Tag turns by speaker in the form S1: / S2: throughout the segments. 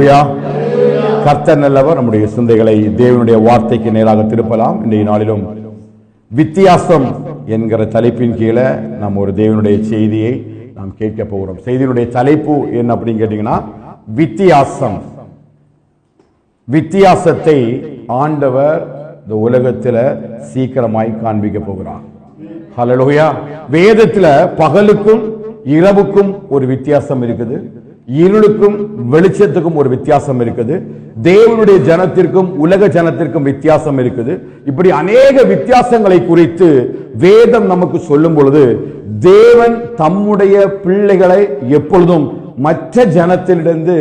S1: ஹல்லேலூயா. கர்த்தர் நல்லவர். நம்முடைய சிந்தைகளை தேவனுடைய வார்த்தைக்கு நேராக திருப்பலாம். இன்றைய நாளிலும் வித்தியாசம் என்கிற தலைப்பின் கீழே நாம் ஒரு தேவனுடைய செய்தியை நாம் கேட்க போகிறோம். செய்தியினுடைய தலைப்பு என்ன அப்படின்னு கேட்டீங்கன்னா, வித்தியாசம். வித்தியாசத்தை ஆண்டவர் இந்த உலகத்தில் சீக்கிரமாய் காண்பிக்க போகிறார். ஹல்லேலூயா. வேதத்தில் பகலுக்கும் இரவுக்கும் ஒரு வித்தியாசம் இருக்குது, இருளுக்கும் வெளிச்சத்துக்கும் ஒரு வித்தியாசம் இருக்குது, தேவனுடைய ஜனத்திற்கும் உலக ஜனத்திற்கும் வித்தியாசம் இருக்குது. இப்படி அநேக வித்தியாசங்களை குறித்து வேதம் நமக்கு சொல்லும் பொழுது, தேவன் தம்முடைய பிள்ளைகளை எப்பொழுதும் மற்ற ஜனத்திலிருந்து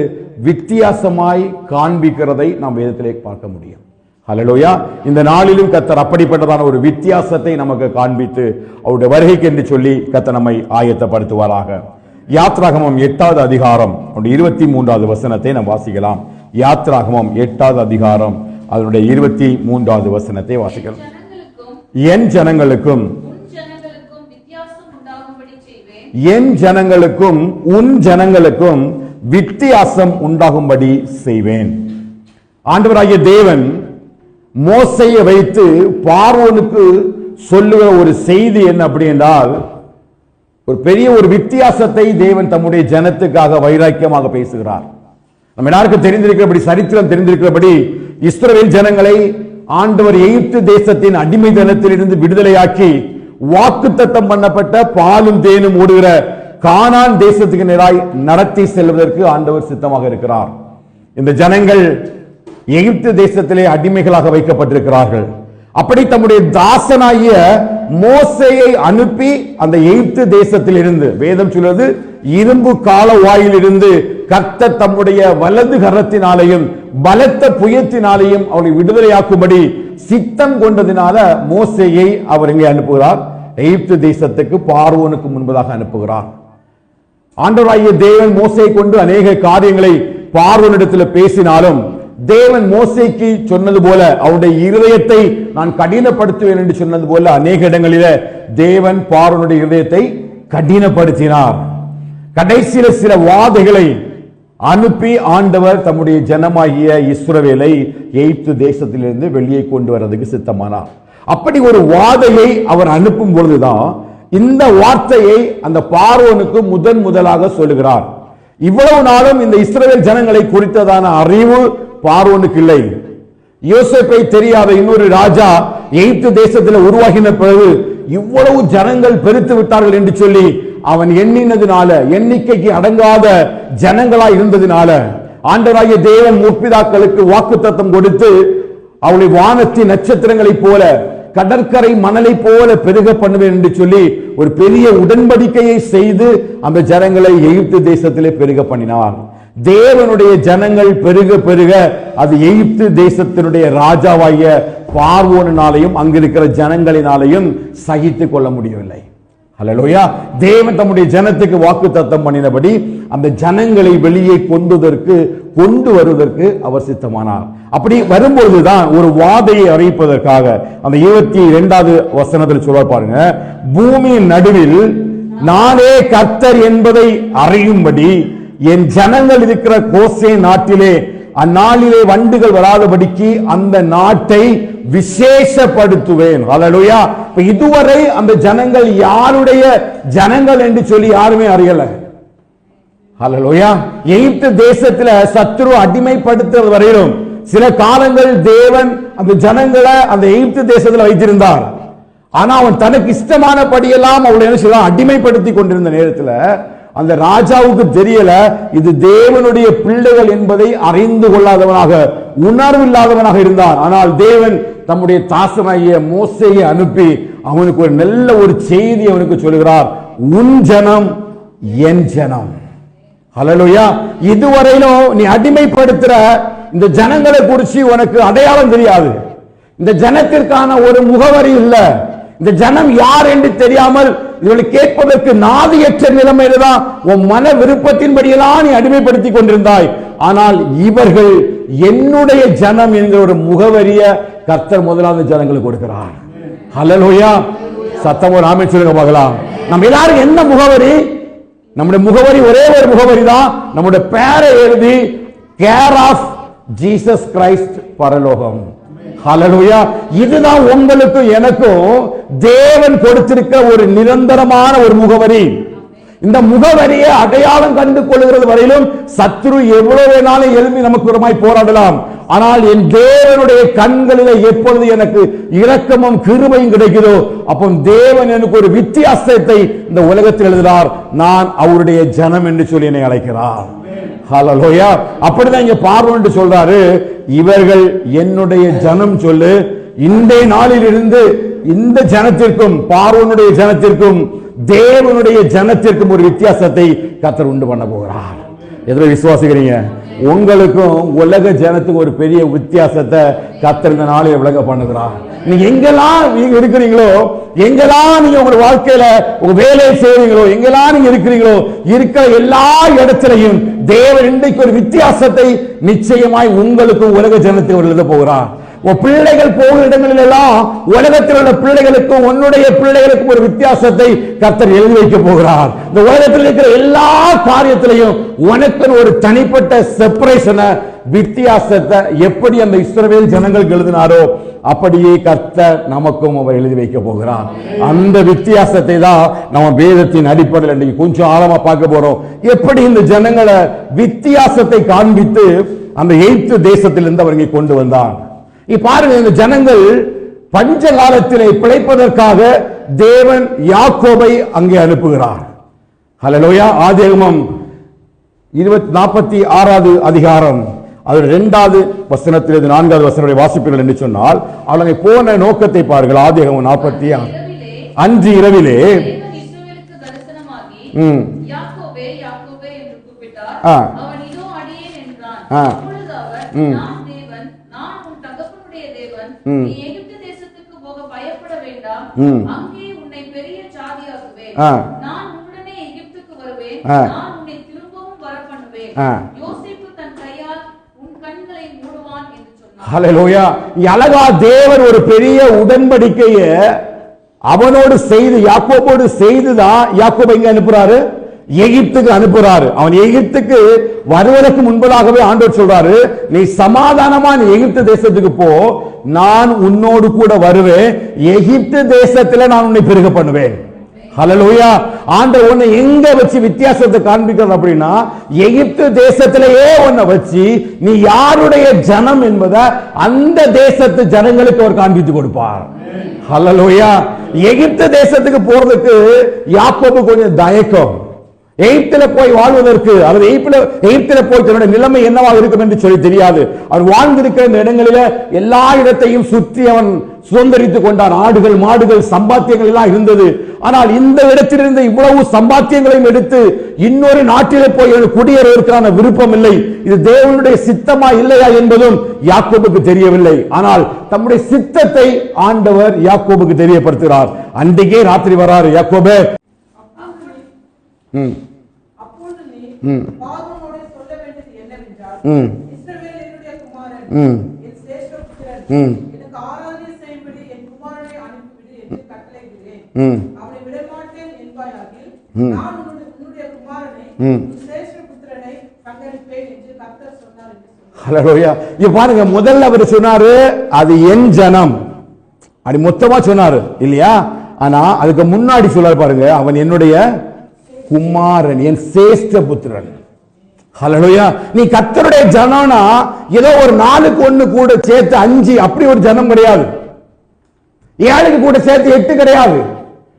S1: வித்தியாசமாய் காண்பிக்கிறதை நாம் வேதத்திலே பார்க்க முடியும். ஹல்லேலூயா. இந்த நாளிலும் கர்த்தர் அப்படிப்பட்டதான ஒரு வித்தியாசத்தை நமக்கு காண்பித்து அவருடைய வருகைக்கு என்று சொல்லி கர்த்தர் நம்மை ஆயத்தப்படுத்துவாராக. யாத்ராகமம் 8வது அதிகாரம் 23வது வசனத்தை நாம் வாசிக்கலாம். யாத்ராகமம் 8வது அதிகாரம் அதனுடைய 23வது வசனத்தை வாசிக்கலாம். என் ஜனங்களுக்கும் என் ஜனங்களுக்கும் உன் ஜனங்களுக்கும் வித்தியாசம் உண்டாகும்படி செய்வேன். ஆண்டவராகிய தேவன் மோசையை வைத்து பார்வோனுக்கு சொல்லுகிற ஒரு செய்தி என்ன அப்படி என்றால், ஒரு பெரிய ஒரு வித்தியாசத்தை தேவன் தம்முடைய ஜனத்துக்காக வைராக்கியமாக பேசுகிறார். நம்ம எல்லாருக்கும் தெரிந்திருக்கிறபடி, சரித்திரம் தெரிந்திருக்கிறபடி, இஸ்ரவேல் ஜனங்களை ஆண்டவர் எகிப்து தேசத்தின் அடிமைத்தனத்திலிருந்து விடுதலையாக்கி வாக்குத்தத்தம் பண்ணப்பட்ட பாலும் தேனும் ஓடுகிற கானான் தேசத்துக்கு நேராய் நடத்தி செல்வதற்கு ஆண்டவர் சித்தமாக இருக்கிறார். இந்த ஜனங்கள் எகிப்து தேசத்திலே அடிமைகளாக வைக்கப்பட்டிருக்கிறார்கள். அப்படி தம்முடைய தாசனாகிய மோசேயை அனுப்பி அந்த எகிப்து தேசத்தில் இருந்து, வேதம் சொல்வது இரும்பு கால வாயில் இருந்து கர்த்தர் தம்முடைய வலது கரத்தினாலேயும் பலத்த புயத்தினாலேயும் அவளை விடுதலையாக்கும்படி சித்தம் கொண்டதினால மோசேயை அவர் எங்கே அனுப்புகிறார்? எகிப்து தேசத்துக்கு பார்வோனுக்கு முன்பதாக அனுப்புகிறார். ஆண்டவராகிய தேவன் மோசேயை கொண்டு அநேக காரியங்களை பார்வோனிடத்தில் பேசினாலும், தேவன் மோசேக்கு சொன்னது போல அவருடைய இருதயத்தை நான் கடினப்படுத்துவேன் என்று சொன்னது போல அநேக இடங்களில தேவன் பார்வோனுடைய இருதயத்தை கடினப்படுத்தினார். கடைசியில சில வாதைகளை அனுப்பி ஆண்டவர் தம்முடைய ஜனமாகிய இஸ்ரவேலை எகிப்து தேசத்திலிருந்து வெளியே கொண்டு வரதுக்கு சித்தமானார். அப்படி ஒரு வாதையை அவர் அனுப்பும் பொழுதுதான் இந்த வார்த்தையை அந்த பார்வோனுக்கு முதலாக சொல்லுகிறார். இவ்வளவு நாளும் இந்த இஸ்ரவேல் ஜனங்களை குறித்ததான அறிவு பார்வோனுக்கு இல்லை. யோசேப்பை தெரியாத இன்னொரு ராஜா எகிப்து தேசத்தில் உருவாகின பிறகு இவ்வளவு ஜனங்கள் பெருத்து விட்டார்கள் என்று சொல்லி அவன் எண்ணினதினால, எண்ணிக்கைக்கு அடங்காத ஜனங்களாய் இருந்ததினால ஆண்டவராகிய தேவன் முற்பிதாக்களுக்கு வாக்குத்தத்தம் கொடுத்து அவளை வானத்தின் நட்சத்திரங்களைப் போல கடற்கரை மணலை போல பெருக பண்ணுவேன் என்று சொல்லி ஒரு பெரிய உடன்படிக்கையை செய்து அந்த ஜனங்களை எகிப்து தேசத்திலே பெருக பண்ணினார். தேவனுடைய ஜனங்கள் பெருக பெருக அது எகிப்து தேசத்தினுடைய ராஜாவாகிய பார்வோனினாலையும் அங்கிருக்கிற ஜனங்களினாலையும் சகித்துக் கொள்ள முடியவில்லை. ஹல்லேலூயா. தேவன் தம்முடைய ஜனத்துக்கு வாக்குத்தத்தம் பண்ணினபடி அந்த ஜனங்களை வெளியே கொண்டு வருவதற்கு அவர் சித்தமானார். அப்படி வரும்பொழுதுதான் ஒரு வாதையை அறிவிப்பதற்காக அந்த 22வது வசனத்தில் சொல்ல பாருங்க, பூமியின் நடுவில் நானே கர்த்தர் என்பதை அறியும்படி என் ஜனங்கள் இருக்கிற கோசே நாட்டிலே அந்நாளிலே வண்டுகள் வராதபடிக்கு அந்த நாட்டை விசேஷப்படுத்துவேன். ஹல்லேலூயா. இதுவரை அந்த ஜனங்கள் யாருடைய ஜனங்கள் என்று சொல்லி யாருமே அறியல. ஹல்லேலூயா. எகிப்து தேசத்துல சத்துரு அடிமைப்படுத்துறது வரையிலும் சில காலங்கள் தேவன் அந்த ஜனங்களை அந்த எகிப்து தேசத்துல வைத்திருந்தார். ஆனா அவன் தனக்கு இஷ்டமானபடியெல்லாம் அவளை என்ன செய்யலாம், அடிமைப்படுத்தி கொண்டிருந்த நேரத்துல அந்த ராஜாவுக்கு தெரியல இது தேவனுடைய பிள்ளைகள் என்பதை அறிந்து கொள்ளாதவனாக, உணர்வில்லாதவனாக இருந்தான். ஆனால் தேவன் தம்முடைய தாசனாகிய மோசேயை அனுப்பி அவனுக்கு ஒரு நல்ல ஒரு செய்தி அவனுக்கு சொல்லுகிறார், உன் ஜனம் என் ஜனம். ஹல்லேலூயா. இதுவரையிலும் நீ அடிமைப்படுத்துற இந்த ஜனங்களை குறித்து உனக்கு அடையாளம் தெரியாது, இந்த ஜனத்திற்கான ஒரு முகவரி இல்ல, இந்த ஜனம் யார் என்று தெரியாமல் இவர்களை கேட்பதற்கு நாதியற்ற நிலைமையில தான் உன் மன விருப்பத்தின்படியெல்லாம் நீ அடிமைப்படுத்தி கொண்டிருந்தாய். ஆனால் இவர்கள் என்னுடைய ஜனம் என்கிற ஒரு முகவரிய கர்த்தர் முதலாவது ஜனங்களுக்கு கொடுக்கிறார். ஹல்லேலூயா. சத்தம் ஒரு ஆமென் சொல்லுங்க பார்க்கலாம். நம்ம எல்லாரும் என்ன முகவரி? நம்முடைய முகவரி ஒரே ஒரு முகவரி தான். நம்முடைய பேரை எழுதி கேர் ஆஃப் ஜீசஸ் கிரைஸ்ட் பரலோகம். ஹல்லேலூயா. இதுதான் உங்களுக்கும் எனக்கும் தேவன் கொடுத்திருக்கிற ஒரு நிரந்தரமான ஒரு முகவரி. இந்த முகவரியை அடையாளம் கண்டு கொள்கிறது வரையிலும் சத்துரு எவ்வளவு வேணாலும் எழுப்பி நமக்கு விரோதமாய் போராடலாம். ஆனால் என் தேவனுடைய கண்களிலே எப்பொழுது எனக்கு இரக்கமும் கிருபையும் கிடைக்குதோ அப்போ தேவன் எனக்கு ஒரு வித்தியாசத்தை இந்த உலகத்தில் எழுதுகிறார். நான் அவருடைய ஜனம் என்று சொல்லி என்னை அழைக்கிறார். ஹல்லேலூயா. அப்படிதான் இங்க பார்வோன் சொல்றாரு, இவர்கள் என்னுடைய ஜனம் சொல்லு. இன்றைய நாளில் இருந்து இந்த ஜனத்திற்கும் பார்வோனுடைய ஜனத்திற்கும் தேவனுடைய ஜனத்திற்கும் ஒரு வித்தியாசத்தை கர்த்தர் உண்டு பண்ண போகிறார். எதிர விசுவாசிக்கிறீங்க? உங்களுக்கும் உலக ஜனத்துக்கு ஒரு பெரிய வித்தியாசத்தை கர்த்தர் இந்த நாளில் விளங்க பண்ணுகிறார். நீங்க எங்கெல்லாம் நீங்க இருக்கிறீங்களோ, எங்கெல்லாம் நீங்க உங்க வாழ்க்கையில உங்க வேலையை செய்றீங்களோ, எங்கெல்லாம் நீங்க இருக்கிறீங்களோ, இருக்கிற எல்லா இடத்திலையும் தேவன் இன்றைக்கு ஒரு வித்தியாசத்தை நிச்சயமாய் உங்களுக்கும் உலக ஜனத்துக்கு எழுத போகிறார். பிள்ளைகள் போகிற இடங்களில் எல்லாம் உலகத்தில் உள்ள பிள்ளைகளுக்கும் உன்னுடைய பிள்ளைகளுக்கும் ஒரு வித்தியாசத்தை கர்த்தர் எழுதி வைக்க போகிறார். இந்த உலகத்தில் இருக்கிற எல்லா காரியத்திலையும் உனக்கு ஒரு தனிப்பட்ட செப்பரேஷனை, வித்தியாசத்தை எப்படி அந்த இஸ்ரவேல் ஜனங்களுக்கு எழுதினாரோ அப்படியே கர்த்தர் நமக்கும் அவர் எழுதி வைக்க போகிறார். அந்த வித்தியாசத்தை தான் நம்ம வேதத்தின் அடிப்படையில் இன்னைக்கு கொஞ்சம் ஆழமா பார்க்க போறோம். எப்படி இந்த ஜனங்களை வித்தியாசத்தை காண்பித்து அந்த எகிப்து தேசத்திலிருந்து அவர்களை கொண்டு வந்தார். பாருங்க, இந்த ஜனங்கள் பஞ்ச காலத்திலே பிழைப்பதற்காக தேவன் யாக்கோபை அங்கே அனுப்புகிறார். ஹல்லேலூயா. ஆதியாகமம் 46வது அதிகாரம் அது 2வது வசனத்திலிருந்து 4வது வசனத்தை வாசிப்பீர்கள் என்று சொன்னால் அவளை போன நோக்கத்தை பாருங்கள். ஆதியாகமம் 46 அன்று இரவிலே
S2: யாக்கோபே யாக்கோபே என்று கூப்பிட்டார். அவன் இதோ அடியேன் என்றான். அப்பொழுது அவர், நான் தேவன், நான் உன் தகப்பனுடைய தேவன். நீ எகிப்து தேசத்துக்கு போக பயப்பட வேண்டாம். அங்கே உன்னை பெரிய ஜாதியாக்குவேன். நான் உடனே எகிப்துக்கு வருவேன். நான் உன்னை திரும்பவும் வர பண்ணுவேன். யோசேப்பு தன் கையால் உன் கண்களை மூடுவான் என்று சொன்னார்.
S1: ஹல்லேலூயா. அழகா தேவன் ஒரு பெரிய உடன்படிக்கையை அவனோடு செய்து யாக்கோபோடு செய்துதான் யாக்கோபை எங்க அனுப்புறாரு? எகிப்துக்கு அனுப்புறாரு. அவன் எகிப்துக்கு வருவதற்கு முன்பதாகவே ஆண்டவர் சொல்றாரு, நீ சமாதானமா நீ எகிப்து தேசத்துக்கு போ, நான் உன்னோடு கூட வருவேன், எகிப்து தேசத்துல நான் உன்னை பெருக பண்ணுவேன். ஹல்லேலூயா. ஆண்டவர் உன்னை எங்க வச்சு வித்தியாசத்தை காண்பிக்கிறது அப்படின்னா எகிப்து தேசத்திலேயே உன்னை வச்சு நீ யாருடைய ஜனம் என்பதை அந்த தேசத்து ஜனங்களுக்கு அவர் காண்பித்து கொடுப்பார். ஹல்லேலூயா. எகிப்து தேசத்துக்கு போறதுக்கு யாக்கோபு கொஞ்சம் தயக்கம். எகிப்தில போய் வாழ்வதற்கு, அவர் எகிப்தில போய் தன்னுடைய நிலைமை என்னவாக இருக்கும் என்று சொல்லி தெரியாது. அவர் வாழ்ந்திருக்கிற இந்த இடங்களில எல்லா இடத்தையும் சுற்றி அவன் சுதந்திரித்துக் கொண்டான். ஆடுகள் மாடுகள் சம்பாத்தியங்கள் எல்லாம் இருந்தது. ஆனால் இந்த இடத்திலிருந்து இவ்வளவு சம்பாத்தியங்களையும் எடுத்து இன்னொரு நாட்டிலே போய் குடியேறுவதற்கான விருப்பம் இல்லை. இது தேவனுடைய சித்தமா இல்லையா என்பதும் யாக்கோபுக்கு தெரியவில்லை. ஆனால் தம்முடைய சித்தத்தை ஆண்டவர் யாக்கோபுக்கு தெரியப்படுத்துகிறார். அன்றைக்கே ராத்திரி வராரு, யாக்கோபே
S3: அப்பொழுது நீ பார்வோனோடு சொல்ல வேண்டியது என்னவென்றால், இஸ்ரவேல் என்னுடைய குமாரன், என் சிரேஷ்ட புத்திரன், எனக்கு ஆராதனை செய்யும்படி என் குமாரனை அனுப்பிவிடு என்று கட்டளையிடுகிறேன். அவனை விடமாட்டேன் என்பாயாகில் நான் உன்னுடைய குமாரனை, உன் சிரேஷ்ட புத்திரனை கண்டெடுப்பேன் என்று கர்த்தர் சொன்னார் என்று சொன்னார்.
S1: ஹல்லேலூயா. இங்க பாருங்க, முதல்ல அவர் சொன்னாரு அது என் ஜனம், அப்படி மொத்தமா சொன்னாரு இல்லையா? ஆனா அதுக்கு முன்னாடி சொல்றாரு பாருங்க, அவன் என்னுடைய குமாரன், என் சேஷ்ட புத்திரன். ஹல்லேலூயா. நீ கர்த்தருடைய ஜனம்னா ஏதோ ஒரு 4க்கு 1 கூட சேர்த்து 5 அப்படி ஒரு ஜனம் கிடையாது. 7க்கு கூட சேர்த்து 8 கிடையாது.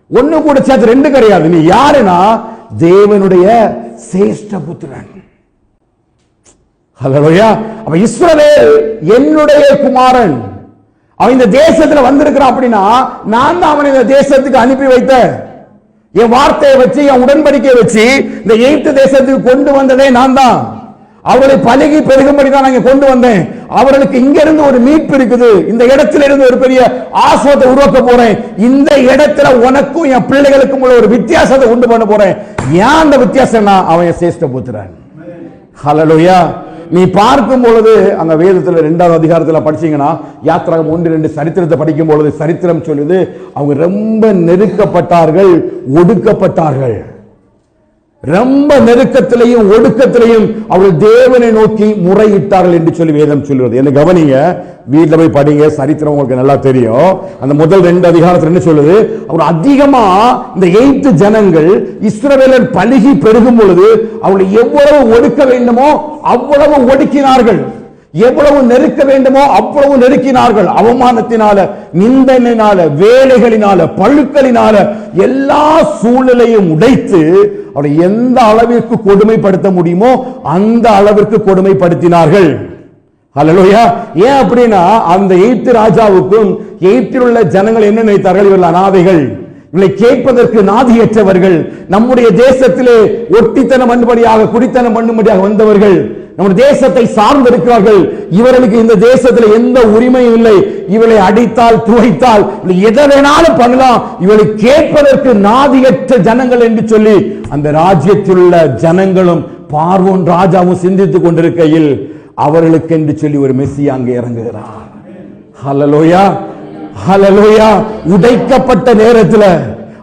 S1: 1 கூட சேர்த்து 2 கிடையாது. நீ யாருன்னா தேவனுடைய சேஷ்ட புத்திரன். ஹல்லேலூயா. அப்ப இஸ்ரவேல் என்னுடைய குமாரன், அவன் இந்த தேசத்துல வந்திருக்கிறான் அப்படின்னா நான் தான் அவனை இந்த தேசத்துக்கு அனுப்பி வைத்தேன். என் வார்த்தையை வச்சு, என் உடன்படிக்கையை வச்சு இந்த எகிப்து தேசத்துக்கு கொண்டு வந்ததே நான் தான். அவர்களை பழகி பெருகும்படி தான் நான் கொண்டு வந்தேன். அவர்களுக்கு இங்க இருந்து ஒரு மீட்பு இருக்குது. இந்த இடத்துல இருந்து ஒரு பெரிய ஆசீர்வாதத்தை உருவாக்க போறேன். இந்த இடத்துல உனக்கும் என் பிள்ளைகளுக்கும் உள்ள ஒரு வித்தியாசத்தை உண்டு பண்ண போறேன். ஏன் அந்த வித்தியாசம்னா அவன் என் சேஷ்ட புத்திரன். ஹல்லேலூயா. நீ பார்க்கும் பொழுது அந்த வேதத்தில் 2வது அதிகாரத்தில் படிச்சீங்கன்னா யாத்திராகம் 1-2 சரித்திரத்தை படிக்கும் பொழுது சரித்திரம் சொல்லுது அவங்க ரொம்ப நெருக்கப்பட்டார்கள், ஒடுக்கப்பட்டார்கள். ரொம்ப நெருக்கத்திலையும் ஒடுக்கத்திலையும் அவர்கள் தேவனை நோக்கி முறையிட்டார்கள் என்று சொல்லி வேதம் சொல்லுவது. என்ன கவனிங்க, வீட்டில் போய் படிங்க, சரித்திரம் உங்களுக்கு நல்லா தெரியும். அந்த முதல் 2 அதிகாரத்தில் என்ன சொல்லுது, அவர் அதிகமா இந்த 8 ஜனங்கள் இஸ்ரவேலர் பலுகி பெருகும் பொழுது அவர்களை எவ்வளவு ஒடுக்க வேண்டுமோ அவ்வளவு ஒடுக்கினார்கள், எவ்வளவு நெருக்க வேண்டுமோ அவ்வளவு நெருக்கினார்கள். அவமானத்தினால, நிந்தனையினால, வேலைகளினால, பழுக்களினால எல்லா சூழ்நிலையும் உடைத்து அவரை எந்த அளவிற்கு கொடுமைப்படுத்த முடியுமோ அந்த அளவிற்கு கொடுமைப்படுத்தினார்கள். ஹல்லேலூயா. ஏன் அப்படின்னா அந்த 8 ராஜாவுக்கும் 8 உள்ள ஜனங்கள் என்ன நினைத்தார்கள், இவர்கள் அனாதைகள், இவர்களை கேட்பதற்கு நாதியற்றவர்கள், நம்முடைய தேசத்திலே ஒட்டித்தனம் பண்ணும்படியாக குடித்தனம் பண்ணும்படியாக வந்தவர்கள், நம்முடைய தேசத்தை சார்ந்திருக்கிறார்கள், இவர்களுக்கு இந்த தேசத்தில் எந்த உரிமையும் இல்லை, இவளை அடித்தால் துவைத்தால் எதை வேணாலும் பண்ணலாம், இவளை கேட்பதற்கு நாதியற்ற ஜனங்கள் என்று சொல்லி அந்த ராஜ்யத்தில் உள்ள ஜனங்களும் பார்வோன் ராஜாவும் சிந்தித்துக் கொண்டிருக்கையில் அவர்களுக்கு என்று சொல்லி ஒரு மெஸ்ஸியா அங்கே இறங்குகிறார். ஹல்லேலூயா, ஹல்லேலூயா. உடைக்கப்பட்ட நேரத்தில்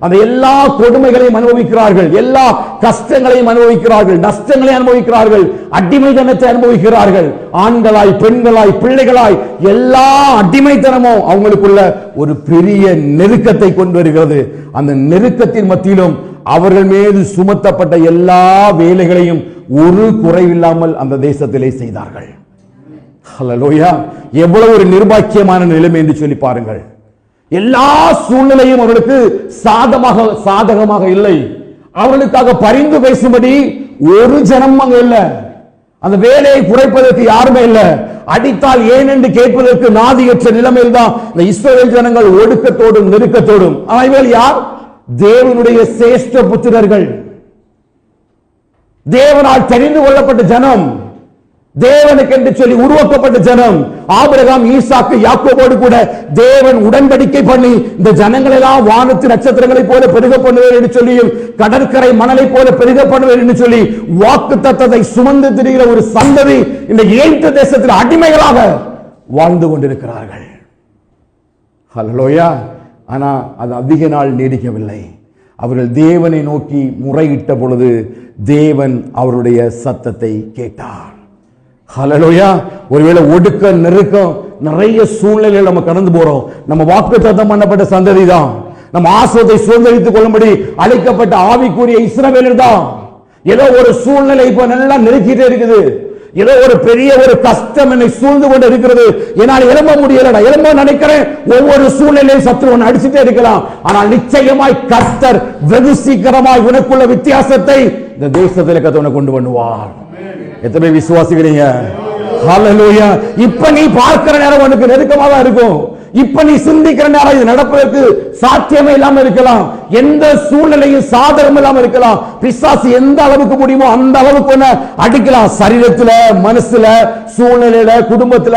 S1: அந்த எல்லா கொடுமைகளையும் அனுபவிக்கிறார்கள், எல்லா கஷ்டங்களையும் அனுபவிக்கிறார்கள், நஷ்டங்களையும் அனுபவிக்கிறார்கள், அடிமைத்தனத்தை அனுபவிக்கிறார்கள். ஆண்களாய், பெண்களாய், பிள்ளைகளாய் எல்லா அடிமைத்தனமும் அவங்களுக்குள்ள ஒரு பெரிய நெருக்கத்தை கொண்டு வருகிறது. அந்த நெருக்கத்தின் மத்தியிலும் அவர்கள் மீது சுமத்தப்பட்ட எல்லா வேலைகளையும் ஒரு குறைவில்லாமல் அந்த தேசத்திலே செய்தார்கள். ஹல்லேலூயா. எவ்வளவு ஒரு நிர்பாக்கியமான நிலைமை என்று சொல்லி பாருங்கள். எல்லா சூழ்நிலையும் அவர்களுக்கு சாதகமாக இல்லை. அவர்களுக்காக பரிந்து பேசும்படி ஒரு ஜனம் அங்க இல்ல. அந்த வேலையை குறைப்பதற்கு யாருமே இல்ல. அடித்தால் ஏன் என்று கேட்பதற்கு நாதியற்ற நிலைமையில் தான் இந்த இஸ்ரவேல் ஜனங்கள் ஒடுக்கத்தோடும் நெருக்கத்தோடும். இவர்கள் யார்? தேவனுடைய சிரேஷ்ட புத்திரர்கள், தேவனால் தெரிந்து கொள்ளப்பட்ட ஜனம், தேவனுக்கு என்று சொல்லி உருவாக்கப்பட்ட ஜனம். ஆபிரகாம், ஈசாக்கு, யாக்கோபோடு கூட தேவன் உடன்படிக்கை பண்ணி இந்த ஜனங்கள் எல்லாம் வானத்து நட்சத்திரங்களை போல பெருக பண்ணுவேன் என்று சொல்லியும் கடற்கரை மணலை போல பெருக பண்ணுவேன் என்று சொல்லி வாக்குத்தத்தத்தை சுமந்து திரிகிற ஒரு சந்ததி இந்த 8 தேசத்தில் அடிமைகளாக வாழ்ந்து கொண்டிருக்கிறார்கள். ஹல்லேலூயா. ஆனா அது அதிக நாள் நீடிக்கவில்லை. அவர்கள் தேவனை நோக்கி முறையிட்ட பொழுது தேவன் அவருடைய சத்தத்தை கேட்டார். ஹல்லேலூயா. ஒருவேளை ஒடுக்க நெருக்கம் நிறைய சூழ்நிலைகள் நம்ம கடந்து போறோம். நம்ம வாக்குத்தத்தம் பண்ணப்பட்ட சந்ததி தான், நம்ம ஆசீர்வாதத்தை சுதந்திரித்துக் கொள்ளும்படி அழைக்கப்பட்ட ஆவிக்குரிய இஸ்ரவேலர் தான். ஏதோ ஒரு சூழ்நிலை இப்ப நல்லா நெருக்கிட்டே இருக்குது, ஏதோ ஒரு பெரிய ஒரு கஷ்டம் என்னை சூழ்ந்து கொண்டு இருக்கிறது, என்னால் எழும்ப முடியலடா, எழும்ப நினைக்கிறேன். ஒவ்வொரு சூழ்நிலையும் சத்துருவன் அடிச்சுட்டே இருக்கலாம். ஆனால் நிச்சயமாய் கர்த்தர் வெகு சீக்கிரமாய் உனக்குள்ள வித்தியாசத்தை இந்த தேசத்தில் கர்த்தர் உனக்கு கொண்டு பண்ணுவார். எத்தனை விசுவாசிக்கிறீங்க? ஹல்லேலூயா. இப்ப நீ பார்க்கிற நேரம் உனக்கு நெருக்கமா தான் இருக்கும். இப்ப நீ சிந்திக்கிற நேரம் இது நடப்பதற்கு சாத்தியமே இல்லாம இருக்கலாம். எந்த சூழ்நிலையும் சாதகம் இல்லாம இருக்கலாம். பிசாசு எந்த அளவுக்கு முடியுமோ அந்த அளவுக்கு அடிக்கலாம். சரீரத்துல, மனசுல, சூழ்நிலையில, குடும்பத்துல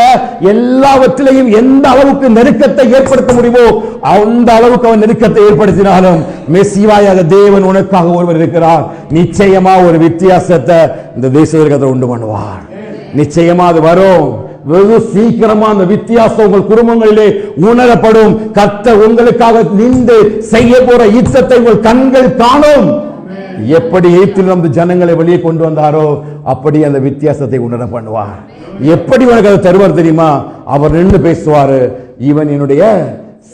S1: எல்லாவற்றிலையும் எந்த அளவுக்கு நெருக்கத்தை ஏற்படுத்த முடியுமோ அந்த அளவுக்கு அவன் நெருக்கத்தை ஏற்படுத்தினாலும் மெசியாயாக தேவன் உனக்காக ஒருவர் இருக்கிறார். நிச்சயமா ஒரு வித்தியாசத்தை இந்த தேசத்திற்கு உண்டு பண்ணுவார். நிச்சயமா அது வரும். வெகு சீக்கிரமா அந்த வித்தியாசம் உங்கள் குடும்பங்களிலே உணரப்படும். கர்த்தர் உங்களுக்காக நின்று செய்ய போற யுத்தத்தை உங்கள் கண்கள் காணும். எப்படி எய்த்தில் அந்த ஜனங்களை வெளியே கொண்டு வந்தாரோ அப்படி அந்த வித்தியாசத்தை உணர பண்ணுவார். எப்படி உனக்கு அதை தருவார் தெரியுமா? அவர் நின்று பேசுவாரு, இவன் என்னுடைய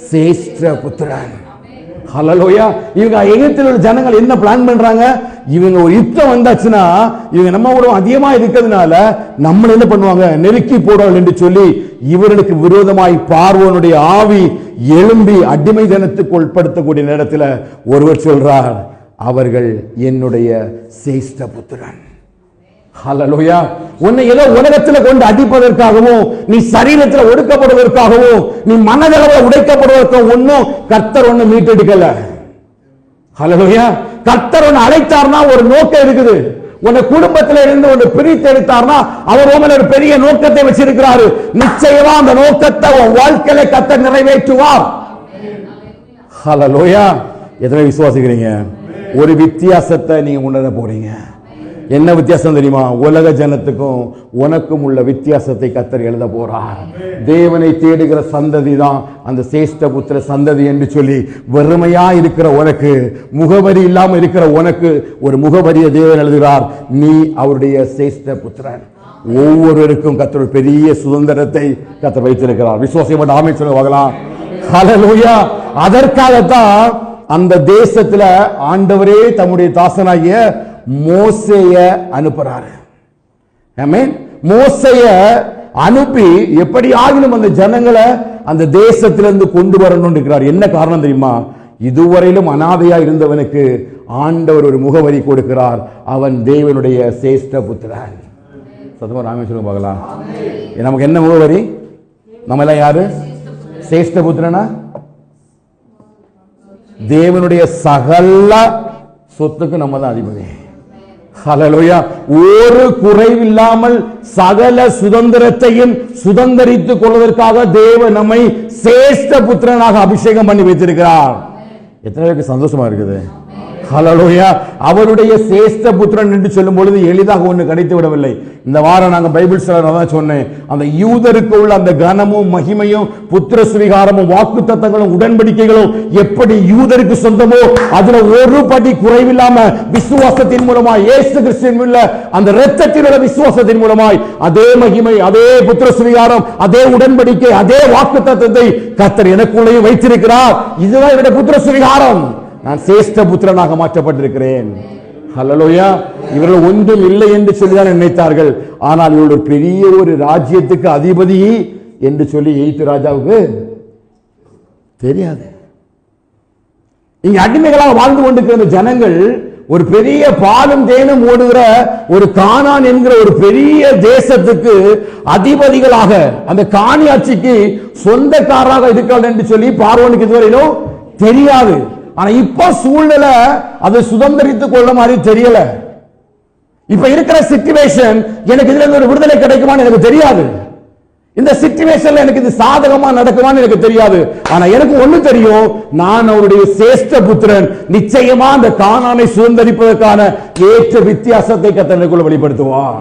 S1: சிரேஷ்ட புத்திரன். ஹல்லேலூயா. இவங்க எகிப்தில் உள்ள ஜனங்கள் என்ன பிளான் பண்றாங்க? இவங்க ஒரு யுத்தம் வந்தாச்சுன்னா இவங்க நம்ம கூட அதிகமா இருக்கிறதுனால நம்ம என்ன பண்ணுவாங்க, நெருக்கி போடுவார்கள் என்று சொல்லி இவர்களுக்கு விரோதமாய் பார்வோனுடைய ஆவி எழும்பி அடிமை தினத்துக்கு உட்படுத்தக்கூடிய நேரத்தில் ஒருவர் சொல்றார், அவர்கள் என்னுடைய சிரேஷ்ட புத்திரன். ஹல்லேலூயா. உன்னை ஏதோ உலகத்தில் கொண்டு அடிப்பதற்காகவும், நீ சரீரத்தில் ஒடுக்கப்படுவதற்காகவும், நீ மனதளவில் உடைக்கப்படுவதற்காகவும் ஒன்னும் கர்த்தர் ஒண்ணு மீட்டெடுக்கல. ஹல்லேலூயா. கர்த்தர் ஒன்னு அழைத்தார்னா ஒரு நோக்கம் இருக்குது. உன்னை குடும்பத்தில் இருந்து ஒன்று பிரித்து எடுத்தார்னா அவர் உங்களை ஒரு பெரிய நோக்கத்தை வச்சிருக்கிறாரு. நிச்சயமா அந்த நோக்கத்தை உன் வாழ்க்கையில கர்த்தர் நிறைவேற்றுவார். ஹல்லேலூயா. எத்தனை விசுவாசிக்கிறீங்க? ஒரு வித்தியாசத்தை நீங்க உணர போறீங்க. என்ன வித்தியாசம் தெரியுமா? உலக ஜனத்துக்கும் உனக்கும் உள்ள வித்தியாசத்தை கர்த்தர் எழுத போறார். தேவனை தேடுகிற சந்ததி தான் அந்த சேஷ்ட புத்திர சந்ததி என்று சொல்லி, வெறுமையா இருக்கிற உனக்கு, முகவரி இல்லாம இருக்கிற உனக்கு ஒரு முகவரியை தேவன் எழுதுகிறார். நீ அவருடைய சேஷ்ட புத்திரன். ஒவ்வொருவருக்கும் கர்த்தர் பெரிய சுதந்திரத்தை கர்த்தர் வைத்திருக்கிறார். விசுவாசம் ஆமென் சொல்லுங்க பார்க்கலாம். ஹல்லேலூயா. அதற்காகத்தான் அந்த தேசத்துல ஆண்டவரே தம்முடைய தாசனாகிய மோசேய அனுப்புறாரு. ஆமென். மோசேய அனுப்பி எப்படி ஆகிலும் அந்த ஜனங்களை அந்த தேசத்திலிருந்து கொண்டு வரணும் இருக்கிறார். என்ன காரணம் தெரியுமா? இதுவரையிலும் அனாதையா இருந்தவனுக்கு ஆண்டவர் ஒரு முகவரி கொடுக்கிறார். அவன் தேவனுடைய சேஷ்ட புத்திரன். சத்தமா ராமே சொல்லுங்க பார்க்கலாம். நமக்கு என்ன முகவரி? நம்ம எல்லாம் யாரு? சேஷ்ட புத்திரனா? தேவனுடைய சகல சொத்துக்கு நம்ம தான் அதிபதி. ஹல்லேலூயா. ஒரு குறைவில்லாமல் சகல சுதந்திரத்தையும் சுதந்திரித்துக் கொள்வதற்காக தேவன் நம்மை சேஷ்ட புத்திரனாக அபிஷேகம் பண்ணி வைத்திருக்கிறார். எத்தனை பேருக்கு சந்தோஷமா இருக்குது? ஹல்லேலூயா. அவருடைய சேஷ்ட புத்திரன் என்று சொல்லும் பொழுது எளிதாக ஒன்று கிடைத்து விடவில்லை. இந்த வாரம் நாங்கள் பைபிள் ஸ்டடில தான் சொன்னேன், அந்த யூதருக்கு உள்ள அந்த கனமும் மகிமையும் புத்திர சுவிகாரமும் வாக்கு தத்தங்களும் உடன்படிக்கைகளும் எப்படி யூதருக்கு சொந்தமோ அதுல ஒரு படி குறைவில்லாம விசுவாசத்தின் மூலமாய் இயேசு கிறிஸ்துவின் உள்ள அந்த இரத்தத்தின் உள்ள விசுவாசத்தின் மூலமாய் அதே மகிமை, அதே புத்திர சுவிகாரம், அதே உடன்படிக்கை, அதே வாக்கு தத்தத்தை கர்த்தர் எனக்குள்ளேயும் வைத்திருக்கிறார். இதுதான் என்னுடைய புத்திர சுவிகாரம். நான் சேஷ்ட புத்திரனாக மாற்றப்பட்டிருக்கிறேன். ஹல்லேலூயா. இவர்கள் ஒன்றும் இல்லை என்று சொல்லிதான் நினைத்தார்கள். ஆனால் இவர்கள் பெரிய ஒரு ராஜ்யத்துக்கு அதிபதி என்று சொல்லி எகிப்து ராஜாவுக்கு தெரியாது. இங்க அடிமைகளாக வாழ்ந்து கொண்டிருக்கிற ஜனங்கள் ஒரு பெரிய பாலும் தேனும் ஓடுகிற ஒரு கானான் என்கிற ஒரு பெரிய தேசத்துக்கு அதிபதிகளாக, அந்த காணியாட்சிக்கு சொந்தக்காரராக இருக்கிறார்கள் என்று சொல்லி பார்வோனுக்கு இதுவரையிலும் தெரியாது. ஆனா இப்ப சூழ்நிலை அதை சுதந்திரித்துக் கொள்ள மாதிரி தெரியல. இப்ப இருக்கிற சிச்சுவேஷன் எனக்கு இதுல இருந்து ஒரு விடுதலை கிடைக்குமான்னு எனக்கு தெரியாது. இந்த சிச்சுவேஷன்ல எனக்கு இது சாதகமா நடக்குமான்னு எனக்கு தெரியாது. ஆனா எனக்கு ஒண்ணு தெரியும், நான் அவருடைய சேஷ்ட புத்திரன். நிச்சயமா அந்த கானானை சுதந்திரிப்பதற்கான ஏற்ற வித்தியாசத்தை கர்த்தருக்குள்ள வெளிப்படுத்துவான்.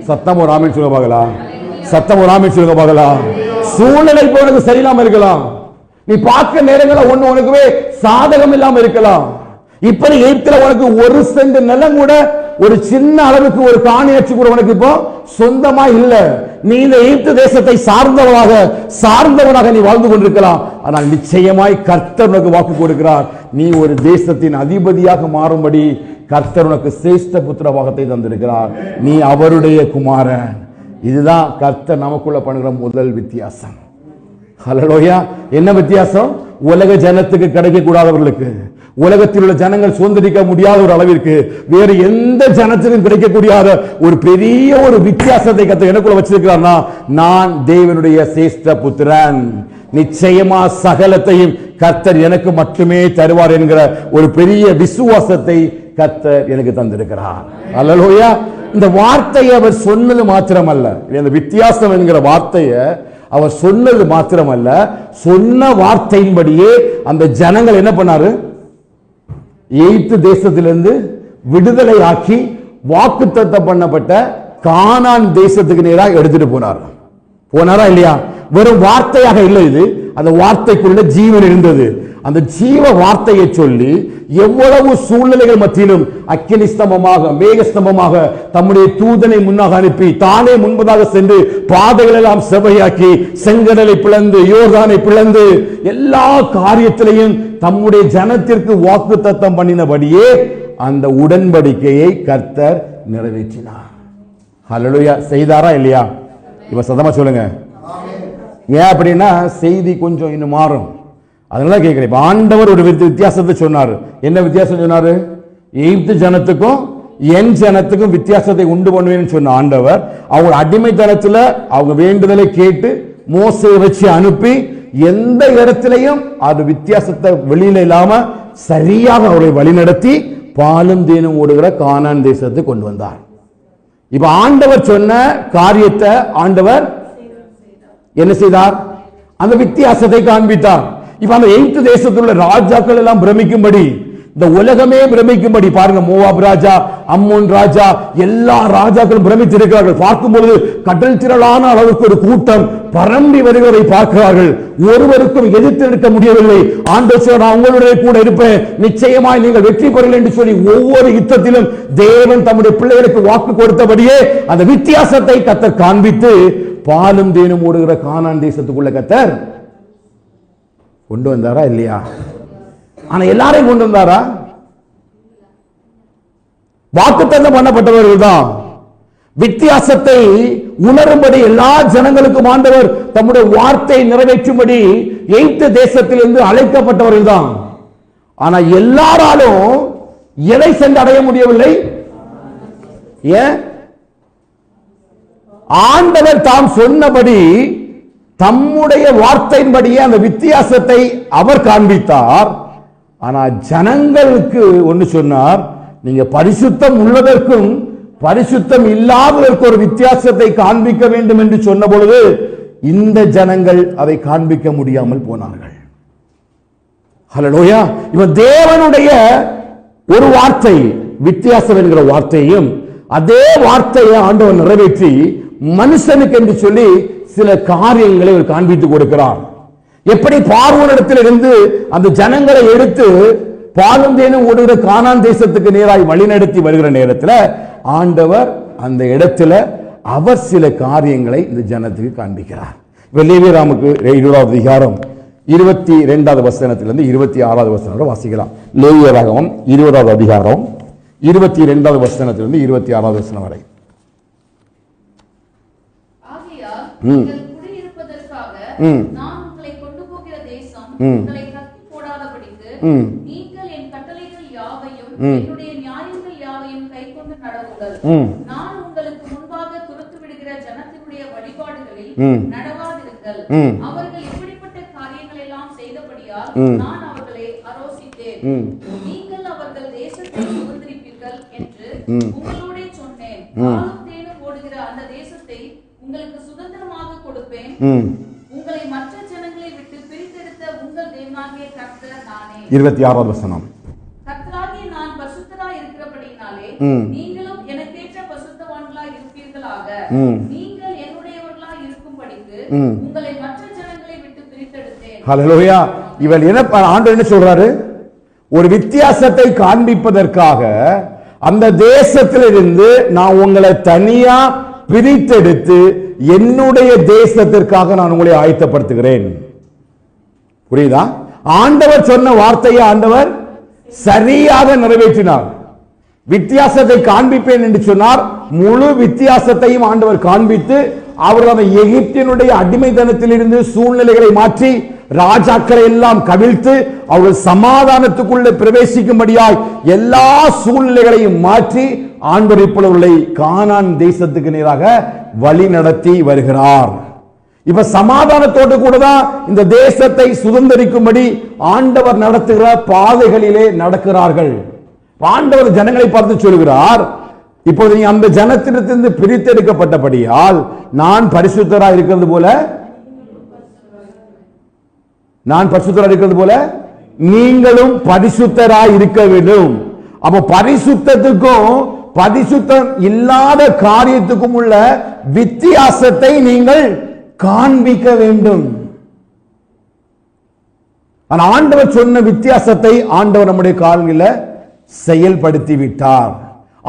S1: சத்தம் ஒரு ஆமென் சொல்லுங்க பார்க்கலாம். சத்தம் ஒரு ஆமென் சொல்லுங்க பார்க்கலாம். சூழ்நிலை போனது சரியில்லாம இருக்கலாம். நீ பார்க்க நேரங்களில் ஒண்ணு உனக்குவே சாதகம் இல்லாம இருக்கலாம். இப்ப எகிப்துல உனக்கு ஒரு சென்ட் நிலம் கூட, ஒரு சின்ன அளவுக்கு ஒரு காணியாட்சி கூட உனக்கு இப்போ சொந்தமா இல்ல. நீ இந்த எகிப்து தேசத்தை சார்ந்தவனாக நீ வாழ்ந்து கொண்டிருக்கலாம். ஆனால் நிச்சயமாய் கர்த்தர் உனக்கு வாக்கு கொடுக்கிறார். நீ ஒரு தேசத்தின் அதிபதியாக மாறும்படி கர்த்தர் உனக்கு சேஷ்ட புத்திர வாகத்தை தந்திருக்கிறார். நீ அவருடைய குமாரன். இதுதான் கர்த்தர் நமக்குள்ள பண்ணுகிற முதல் வித்தியாசம். ஹல்லேலூயா. என்ன வித்தியாசம்? உலக ஜனத்துக்கு கிடைக்க கூடாதவர்களுக்கு, உலகத்தில் உள்ள ஜனங்கள் சுதந்திரிக்க முடியாத ஒரு அளவிற்கு வேறு எந்த ஜனத்திலும் கிடைக்கக்கூடிய ஒரு பெரிய ஒரு வித்தியாசத்தை கர்த்தர் எனக்குள்ள வச்சிருக்கிறார்னா, நான் தேவனுடைய சேஷ்ட புத்திரன். நிச்சயமா சகலத்தையும் கர்த்தர் எனக்கு மட்டுமே தருவார் என்கிற ஒரு பெரிய விசுவாசத்தை கர்த்தர் எனக்கு தந்திருக்கிறார். ஹல்லேலூயா. இந்த வார்த்தையை அவர் சொன்னது மாத்திரமல்ல, இந்த வித்தியாசம் என்கிற வார்த்தையை அவர் சொன்னது மாத்திரமல்ல, சொன்ன வார்த்தையின்படியே அந்த ஜனங்கள் என்ன பண்ணாரு? எகிப்து தேசத்திலிருந்து விடுதலை ஆக்கி வாக்குத்தத்தம் பண்ணப்பட்ட கானான் தேசத்துக்கு நேராக எடுத்துட்டு போனாரா இல்லையா? வெறும் வார்த்தையாக இல்லை இது, அந்த வார்த்தைக்குள்ள ஜீவன் இருந்தது. அந்த ஜீவ வார்த்தையை சொல்லி எவ்வளவு சூழ்நிலைகள் மத்தியிலும் அக்கினி ஸ்தம்பமாக, மேகஸ்தம்பமாக தம்முடைய தூதனை முன்னாக அனுப்பி தானே முன்பதாக சென்று பாதைகள் எல்லாம் செவ்வையாக்கி செங்கடலை பிளந்து யோர்தானை பிளந்து எல்லா காரியத்திலையும் தம்முடைய ஜனத்திற்கு வாக்குத்தத்தம் பண்ணினபடியே அந்த உடன்படிக்கையை கர்த்தர் நிறைவேற்றினார். ஹல்லேலூயா. செய்தாரா இல்லையா? இப்ப சத்தமா சொல்லுங்க. ஏன் அப்படின்னா செய்தி கொஞ்சம் இன்னும் மாறும். அதனால கேட்கிறேன். இப்ப ஆண்டவர் ஒரு வித்தியாசத்தை சொன்னாரு. என்ன வித்தியாசம் சொன்னாரு? எகிப்து ஜனத்துக்கும் என் ஜனத்துக்கும் வித்தியாசத்தை உண்டு பண்ணுவேன்னு சொன்ன ஆண்டவர், அவங்க அடிமைத்தனத்துல அவங்க வேண்டுதலை கேட்டு மோசேயை வச்சு அனுப்பி எந்த இடத்திலையும் அது வித்தியாசத்தை வெளியில இல்லாம சரியாக அவரை வழிநடத்தி பாலும் தேனும் ஓடுகிற கானான் தேசத்தை கொண்டு வந்தார். இப்ப ஆண்டவர் சொன்ன காரியத்தை ஆண்டவர் என்ன செய்தார்? அந்த வித்தியாசத்தை காண்பித்தார். இப்ப அந்த எகிப்து தேசத்தில் உள்ள ராஜாக்கள் எல்லாம் பிரமிக்கும்படி இந்த உலகமே பிரமிக்கும்படி பாருங்க, மோவாப் ராஜா, அம்மோன் ராஜா, எல்லா ராஜாக்களும் பிரமித்திருக்கிறார்கள். பார்க்கும் பொழுது கடல் திரளான அளவுக்கு ஒரு கூட்டம் பரம்பி வருவதை பார்க்கிறார்கள். ஒருவருக்கும் எதிர்த்து நிற்க முடியவில்லை. ஆண்டவர், நான் உங்களுடைய கூட இருப்பேன், நிச்சயமாய் நீங்கள் வெற்றி பெறலாம் என்று சொல்லி ஒவ்வொரு யுத்தத்திலும் தேவன் தம்முடைய பிள்ளைகளுக்கு வாக்கு கொடுத்தபடியே அந்த வித்தியாசத்தை கர்த்தர் காண்பித்து பாலும் தேனும் ஓடுகிற கானான் தேசத்துக்குள்ள கர்த்தர் கொண்டு வந்தாரா இல்லையா? ஆனா எல்லாரையும் கொண்டு வந்தாரா? வாக்குத்தத்தம் பண்ணப்பட்டவர்கள் தான். வித்தியாசத்தை உணரும்படி எல்லா ஜனங்களுக்கும் ஆண்டவர் தம்முடைய வார்த்தை நிறைவேற்றும்படி எகிப்து தேசத்திலிருந்து அழைக்கப்பட்டவர்கள் தான். ஆனா எல்லாராலும் எதை சென்று அடைய முடியவில்லை? ஏன்? ஆண்டவர் தாம் சொன்னபடி தம்முடைய வார்த்தையின்படியே அந்த வித்தியாசத்தை அவர் காண்பித்தார். ஆனா ஜனங்களுக்கு ஒன்று சொன்னார், நீங்க பரிசுத்தம் உள்ளதற்கும் பரிசுத்தம் இல்லாததற்கு ஒரு வித்தியாசத்தை காண்பிக்க வேண்டும் என்று சொன்ன பொழுது இந்த ஜனங்கள் அதை காண்பிக்க முடியாமல் போனார்கள். ஹல்லேலூயா. இவன் தேவனுடைய ஒரு வார்த்தை வித்தியாசம் என்கிற வார்த்தையும் அதே வார்த்தையை ஆண்டவர் நிறைவேற்றி மனுஷனுக்கு என்று சொல்லி சில காரியங்களை அவர் காண்பித்து கொடுக்கிறார். எப்படி பார்வோனிடத்தில் இருந்து அந்த ஜனங்களை எடுத்து பாலும் தேனும் ஓடுகிற கானான் தேசத்துக்கு நேராய் வழிநடத்தி வருகிற நேரத்தில் ஆண்டவர் அந்த இடத்துல அவர் சில காரியங்களை இந்த ஜனத்துக்கு காண்பிக்கிறார். லேவியராமுக்கு 20வது அதிகாரம் 22வது வசனத்திலிருந்து 26வது வசனம் வரை வாசிக்கலாம். லேவியராகமம் 20வது அதிகாரம் 22வது வசனத்திலிருந்து 26வது வசனம் வரை.
S2: நான் உங்களை கொண்டு போகிற தேசம் உங்களை கட்டி போடாதபடிக்கு நீங்கள் என் கட்டளைகள் யாவையும் என்னுடைய நியாயங்கள் யாவையும் கைக்கொண்டு நடவுங்கள். நான் உங்களுக்கு முன்பாக துரத்து விடுகிற ஜனத்தினுடைய வழிபாடுகளில் நடவாதிருங்கள். அவர்கள் இப்படிப்பட்ட காரியங்கள் எல்லாம் செய்தபடியால் நான் அவர்களை அரோசித்தேன். நீங்கள் அவர்கள் தேசத்தை சுதந்திரிப்பீர்கள் என்று உங்களோட சொன்னேன். பாலும் தேனும் ஓடுகிற அந்த தேசத்தை உங்களுக்கு சுதந்திரமாக கொடுப்பேன். உங்களை மற்ற ஜனங்களை விட்டு பிரித்தெடுத்த உங்கள் தேவனாகிய கர்த்தர் நானே.
S1: 26வது வசனம்.
S2: கர்த்தராகிய நான் பரிசுத்தராய் இருக்கிறபடியினாலே நீங்களும் எனக்கேற்ற பரிசுத்தவான்களாய் இருப்பீர்களாக. நீங்கள் என்னுடையவர்களாய் இருக்கும்படிக்கு உங்களை மற்ற ஜனங்களை விட்டு பிரித்தெடுத்தேன்.
S1: ஹல்லேலூயா. இவன் என்ன ஆண்டவர் என்ன சொல்றாரு? ஒரு வித்தியாசத்தை காண்பிப்பதற்காக அந்த தேசத்திலிருந்து நான் உங்களை தனியா பிரித்தெடுத்து என்னுடைய தேசத்திற்காக நான் உங்களை ஆயத்தப்படுத்துகிறேன். புரியுதா? ஆண்டவர் சொன்ன வார்த்தையை ஆண்டவர் சரியாக நிறைவேற்றினார். வித்தியாசத்தை காண்பிப்பேன் என்று சொன்னார். முழு வித்தியாசத்தையும் ஆண்டவர் காண்பித்து அவர் அந்த எகிப்தினுடைய அடிமைத்தனத்திலிருந்து சூழ்நிலைகளை மாற்றி ராஜாக்களை எல்லாம் கவிழ்த்து அவர்கள் சமாதானத்துக்குள்ளே பிரவேசிக்கும்படியாய் எல்லா சூழ்நிலைகளையும் மாற்றி ஆண்டவர் இப்பொழுது கானான் தேசத்துக்கு நேராக வழி நடத்தி வருகிறார். இப்ப சமாதானத்தோடு கூட தான் இந்த தேசத்தை சுதந்திரிக்கும்படி ஆண்டவர் நடத்துகிற பாதைகளிலே நடக்கிறார்கள். ஆண்டவர் ஜனங்களை பார்த்து சொல்கிறார், இப்போது நீ அந்த ஜனத்திலிருந்து பிரித்தெடுக்கப்பட்டபடியால் நான் பரிசுத்தராய் இருக்கிறது போல நீங்களும் பரிசுத்தராய் இருக்க வேண்டும். அப்ப பரிசுத்தத்துக்கும் பரிசுத்தம் இல்லாத காரியத்துக்கும் உள்ள வித்தியாசத்தை நீங்கள் காண்பிக்க வேண்டும். ஆண்டவர் சொன்ன வித்தியாசத்தை ஆண்டவர் நம்முடைய கால்களில் செயல்படுத்தி விட்டார்.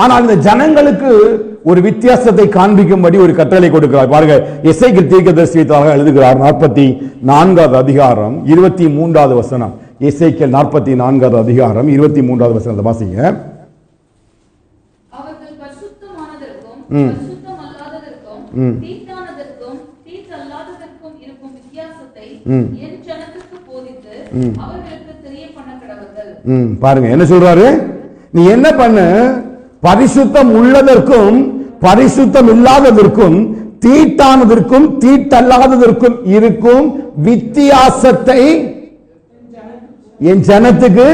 S1: ஆனால் இந்த ஜனங்களுக்கு ஒரு வித்தியாசத்தை காண்பிக்கும்படி ஒரு கட்டளை கொடுக்கிறார். பாருங்க, எசேக்கியேல் தீர்க்கதரிசியாக எழுதுகிறார். 44வது அதிகாரம் 23வது வசனம். எசேக்கியேல் 44வது அதிகாரம் 23வது வசனத்தை வாசிங்க.
S2: அவர்கள் பரிசுத்தமானதற்கும் பரிசுத்தமல்லாததற்கும் தீட்டானதற்கும் தீட்டல்லாததற்கும் இருக்கும் வித்தியாசத்தை என் ஜனத்துக்கு போதித்து அவர்களுக்கு தெரிய பண்ண கடவுள்.
S1: பாருங்க என்ன சொல்றாரு? நீ என்ன பண்ணு, பரிசுத்தம் உள்ளதற்கும் பரிசுத்தம் இல்லாததற்கும் தீட்டானதற்கும் தீட்டல்லாததற்கும் இருக்கும் வித்தியாசத்தை என் ஜனத்துக்கு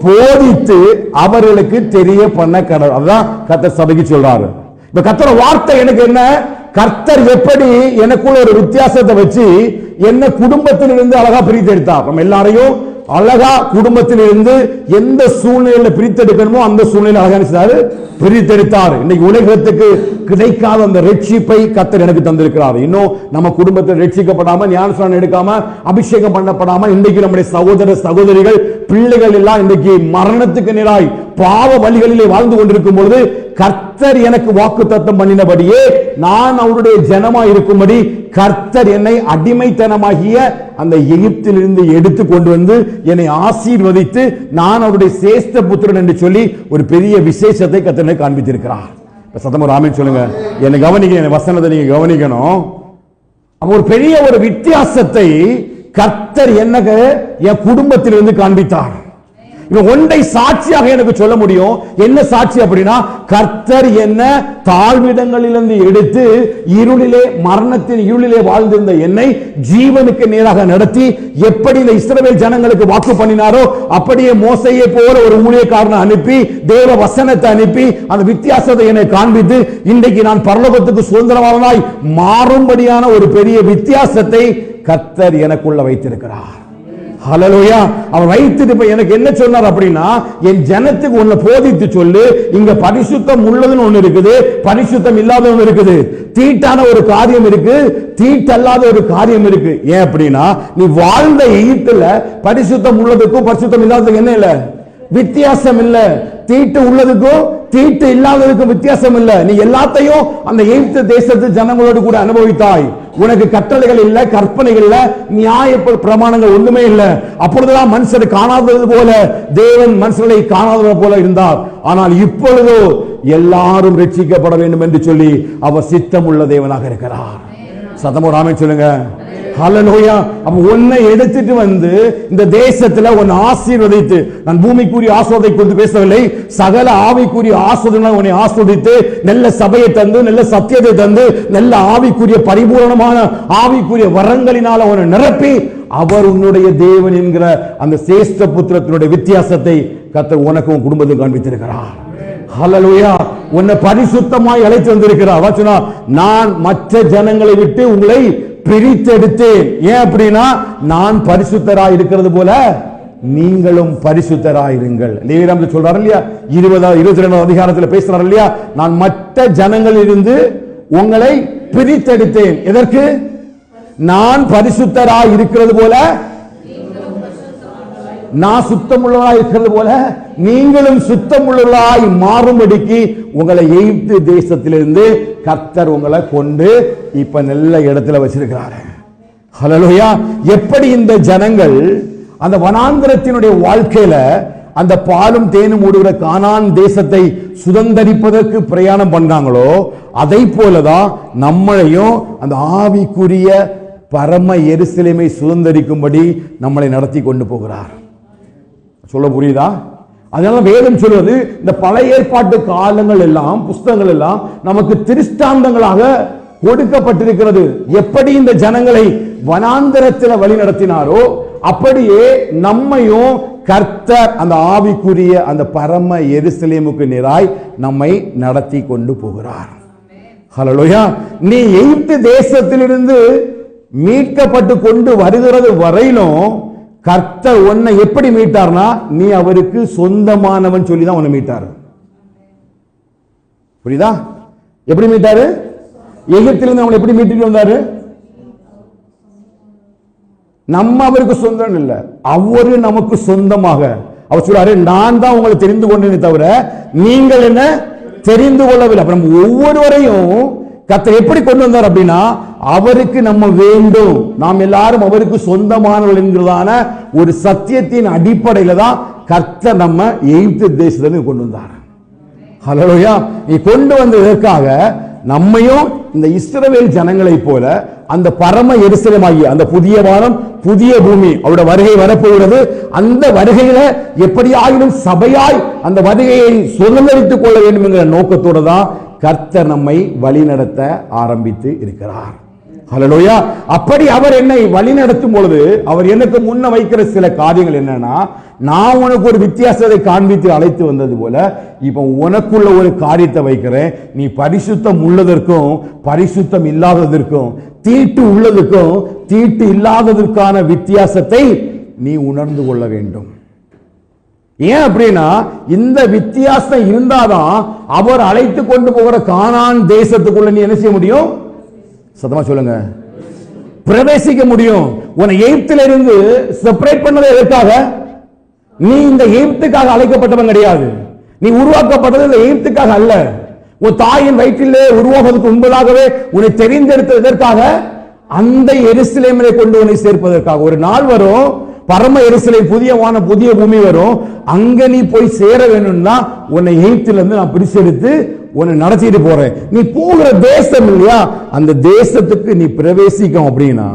S1: போதித்து அவர்களுக்கு தெரிய பண்ண கடவுள். அதுதான் கர்த்தர் சபைக்கு சொல்றாரு. இப்ப கர்த்தர் வார்த்தை எனக்கு என்ன, கர்த்தர் எப்படி எனக்குள்ள ஒரு வித்தியாசத்தை வச்சு என்ன குடும்பத்தில் இருந்து அழகா பிரித்து எடுத்தார். நம்ம எல்லாரையும் அழகா குடும்பத்தில் இருந்து எந்த சூழ்நிலையில பிரித்தெடுக்கணுமோ அந்த சூழ்நிலை அழகா பிரித்தெடுத்தார். இன்னைக்கு உலகத்துக்கு கிடைக்காத அந்த ரட்சிப்பை கர்த்தர் எனக்கு தந்திருக்கிறார். இன்னும் நம்ம குடும்பத்தில் ரட்சிக்கப்படாம, ஞானஸ்நானம் எடுக்காம, அபிஷேகம் பண்ணப்படாம இன்றைக்கு நம்முடைய சகோதர சகோதரிகள் பிள்ளைகள் எல்லாம் இன்றைக்கு மரணத்துக்கு நேராய் பாவ வழிகளிலே வாழ்ந்து கொண்டிருக்கும் பொழுது கர்த்தர் எனக்கு வாக்குத்தத்தம் பண்ணினபடியே நான் அவருடைய ஜனமா இருக்கும்படி கர்த்தர் என்னை அடிமைத்தனமாகிய அந்த எகிப்திலிருந்து எடுத்து கொண்டு வந்து என்னை ஆசீர்வதித்து நான் அவருடைய சேஷ்ட புத்திரன் என்று சொல்லி ஒரு பெரிய விசேஷத்தை கர்த்தர் காண்பித்திருக்கிறார். சத்தமா ஆமென் சொல்லுங்க. என்னை கவனிக்க, வசனத்தை நீங்க கவனிக்கணும். ஒரு பெரிய ஒரு வித்தியாசத்தை கர்த்தர் எனக்கு என் குடும்பத்திலிருந்து காண்பித்தார். ஒன்றை சாட்சியாக எனக்கு சொல்ல முடியும். என்ன சாட்சி அப்படின்னா, கர்த்தர் என்ன தாழ்விடங்களிலிருந்து எடுத்து இருளிலே, மரணத்தின் இருளிலே வாழ்ந்திருந்த என்னை ஜீவனுக்கு நேராக நடத்தி எப்படி இந்த இஸ்ரவேல் ஜனங்களுக்கு வாக்கு பண்ணினாரோ அப்படியே மோசையை போல ஒரு ஊழியக்காரனை அனுப்பி தேவ வசனத்தை அனுப்பி அந்த வித்தியாசத்தை என்னை காண்பித்து இன்றைக்கு நான் பரலோகத்துக்கு சுதந்திரமானாய் மாறும்படியான ஒரு பெரிய வித்தியாசத்தை கர்த்தர் எனக்குள்ள வைத்திருக்கிறார். ஹல்லேலூயா. அவர் வைத்திருப்ப எனக்கு என்ன சொன்னார் அப்படின்னா, என் ஜனத்துக்கு ஒன்னு போதித்து சொல்லு, இங்க பரிசுத்தம் உள்ளதுன்னு ஒண்ணு இருக்குது, பரிசுத்தம் இல்லாத ஒண்ணு இருக்குது. தீட்டான ஒரு காரியம் இருக்கு, தீட்டல்லாத ஒரு காரியம் இருக்கு. ஏன் அப்படின்னா, நீ வாழ்ந்த எகிப்துல பரிசுத்தம் உள்ளதுக்கும் பரிசுத்தம் இல்லாததுக்கும் என்ன இல்ல, வித்தியாசம் இல்ல. தீட்டு உள்ளதுக்கும் தீட்டு இல்லாததுக்கும் வித்தியாசம் இல்ல. நீ எல்லாத்தையும் அந்த எகிப்து தேசத்து ஜனங்களோடு கூட அனுபவித்தாய். உனக்கு கட்டளைகள் இல்ல, கற்பனைகள் இல்ல, நியாய பிரமாணங்கள் ஒண்ணுமே இல்ல. அப்பொழுதுதான் மனுஷரை காணாதது போல தேவன் மனுஷர்களை காணாதது போல இருந்தார். ஆனால் இப்பொழுதோ எல்லாரும் ரட்சிக்கப்பட வேண்டும் என்று சொல்லி அவர் சித்தம் உள்ள தேவனாக இருக்கிறார். சத்தமோ ஆமென் சொல்லுங்க. ஹல்லேலூயா. அப்ப உன்னை எடுத்துட்டு வந்து இந்த தேசத்துல உன்னை ஆசீர்வதித்து, நான் பூமிக்குரிய ஆசீர்வாதத்தை கொண்டு பேசவில்லை, சகல ஆவிக்குரிய ஆசீர்வாதங்களை உன்னை ஆசீர்வதித்து நல்ல சபையை தந்து, நல்ல சத்தியத்தை தந்து, நல்ல ஆவிக்குரிய பரிபூரணமான ஆவிக்குரிய வரங்களினால உன்னை நிரப்பி அவர் உன்னுடைய தேவன் என்கிற அந்த சேஷ்ட புத்திரத்தினுடைய வித்தியாசத்தை கர்த்தர் உனக்கும் குடும்பத்துக்கும் காண்பித்திருக்கிறார். ஹல்லேலூயா. உன்னை பரிசுத்தமாய் அழைத்து வந்திருக்கிறார். சொன்னா, நான் மற்ற ஜனங்களை விட்டு உங்களை பிரித்தெடுத்தேன். ஏன் அப்படின்னா, நான் பரிசுத்தராய் இருக்கிறது போல நீங்களும் பரிசுத்தராயிருங்கள். லேவியராகமத்தில் சொல்றாரு இல்லையா, 22 அதிகாரத்தில் பேசுறாரு இல்லையா, நான் மற்ற ஜனங்களில் இருந்து உங்களை பிரித்தெடுத்தேன். எதற்கு? நான் பரிசுத்தராய் இருக்கிறது போல, நான் சுத்தமுள்ளவராய் இருக்கிறது போல நீங்களும் சுத்தமுள்ளவராய் மாறும்படிக்கு உங்களை எகிப்து தேசத்திலிருந்து கர்த்தர் உங்களை கொண்டு இப்ப நல்ல இடத்துல வச்சிருக்கிறாரு. ஹல்லேலூயா. எப்படி இந்த ஜனங்கள் அந்த வனாந்திரத்தினுடைய வாழ்க்கையில அந்த பாலும் தேனும் ஓடுகிற கானான் தேசத்தை சுதந்தரிப்பதற்கு பிரயாணம் பண்ணாங்களோ, அதை போலதான் நம்மளையும் அந்த ஆவிக்குரிய பரம எருசலேமை சுதந்தரிக்கும்படி நம்மளை நடத்தி கொண்டு போகிறார். சொல்ல புரியுதா? அதனால வேதம் சொல்வது, இந்த பழைய ஏற்பாட்டு காலங்கள் எல்லாம், புஸ்தகங்கள் எல்லாம் நமக்கு திருஷ்டாந்தங்களாக கொடுக்கப்பட்டிருக்கிறது. எப்படி இந்த ஜனங்களை வனாந்தரத்தில் வழி நடத்தினாரோ அப்படியே நம்மையும் கர்த்தர் அந்த ஆவிக்குரிய அந்த பரம எருசலேமுக்கு நேராய் நம்மை நடத்தி கொண்டு போகிறார். ஹல்லேலூயா. நீ எகிப்து தேசத்திலிருந்து மீட்கப்பட்டு கொண்டு வருகிறது வரையிலும் கர்த்தர் உன்னை எப்படி மீட்டார்னா, நீ அவருக்கு சொந்தமானவன் சொல்லி தான் உன்னை மீட்டார். புரியுதா? எப்படி மீட்டாரு? எகிப்திலிருந்து அவனை எப்படி மீட்டிட்டு வந்தாரு? நம்ம அவருக்கு சொந்தம் இல்ல, அவரு நமக்கு சொந்தமாக. அவர் சொல்றாரு, நான் தான் உங்களை தெரிந்து கொண்டேனே தவிர நீங்கள் என்ன தெரிந்து கொள்ளவில்லை. அப்ப நம்ம ஒவ்வொருவரையும் கர்த்தர் எப்படி கொண்டு வந்தார் அப்படின்னா, அவருக்கு நம்ம வேண்டும், நாம் எல்லாரும் அவருக்கு சொந்தமானவர்கள் என்கிறதான ஒரு சத்தியத்தின் அடிப்படையில தான் கர்த்தர் நம்ம எகிப்து தேசத்திலிருந்து கொண்டு வந்தார். ஹல்லேலூயா. நீ கொண்டு வந்ததற்காக நம்மையும் இந்த இஸ்ரவேல் ஜனங்களை போல அந்த பரம எருசலேமாகிய அந்த புதிய வானம் புதிய பூமி அவருடைய வருகை வரப்போகிறது. அந்த வருகையில எப்படியாயினும் சபையாய் அந்த வருகையை சுதந்திரித்துக் கொள்ள வேண்டும் என்கிற நோக்கத்தோடு தான் கர்த்தர் நம்மை வழி நடத்த ஆரம்பித்து இருக்கிறார். ஹல்லேலூயா. அப்படி அவர் என்னை வழி நடத்தும் பொழுது அவர் எனக்கு முன்ன வைக்கிற சில காரியங்கள் என்னன்னா, நான் உனக்கு ஒரு வித்தியாசத்தை காண்பித்து அழைத்து வந்தது போல இப்ப உனக்குள்ள ஒரு காரியத்தை வைக்கிறேன். நீ பரிசுத்தம் உள்ளதற்கும் பரிசுத்தம் இல்லாததற்கும், தீட்டு உள்ளதுக்கும் தீட்டு இல்லாததற்கான வித்தியாசத்தை நீ உணர்ந்து கொள்ள வேண்டும். ஏன் அப்படின்னா இந்த வித்தியாசம் இருந்தாதான் அவர் அழைத்து கொண்டு போகிற கானான் தேசத்துக்குள்ள நீ என்ன செய்ய முடியும்? சத்தமா சொல்லுங்க, பிரவேசிக்க முடியும். உன்னை எகிப்திலிருந்து செப்பரேட் பண்ணது எதற்காக? நீ இந்த எகிப்துக்காக அழைக்கப்பட்டவன் கிடையாது. நீ உருவாக்கப்பட்டது இந்த எகிப்துக்காக அல்ல. உன் தாயின் வயிற்றிலே உருவாவதற்கு முன்பதாகவே உன்னை தெரிந்தெடுத்தது எதற்காக? அந்த எருசலேமிலே கொண்டு உன்னை சேர்ப்பதற்காக. ஒரு நாள் வரும், பரம எருசலேம், புதிய வானம் புதிய பூமி வரும். அங்க நீ போய் சேர வேணும்னா உன்னை எகிப்திலிருந்து நான் பிரிச்செடுத்து உன்னை நடத்திட்டு போறேன். நீ போகிற தேசம் இல்லையா, அந்த தேசத்துக்கு நீ பிரவேசிக்கும் அப்படின்னா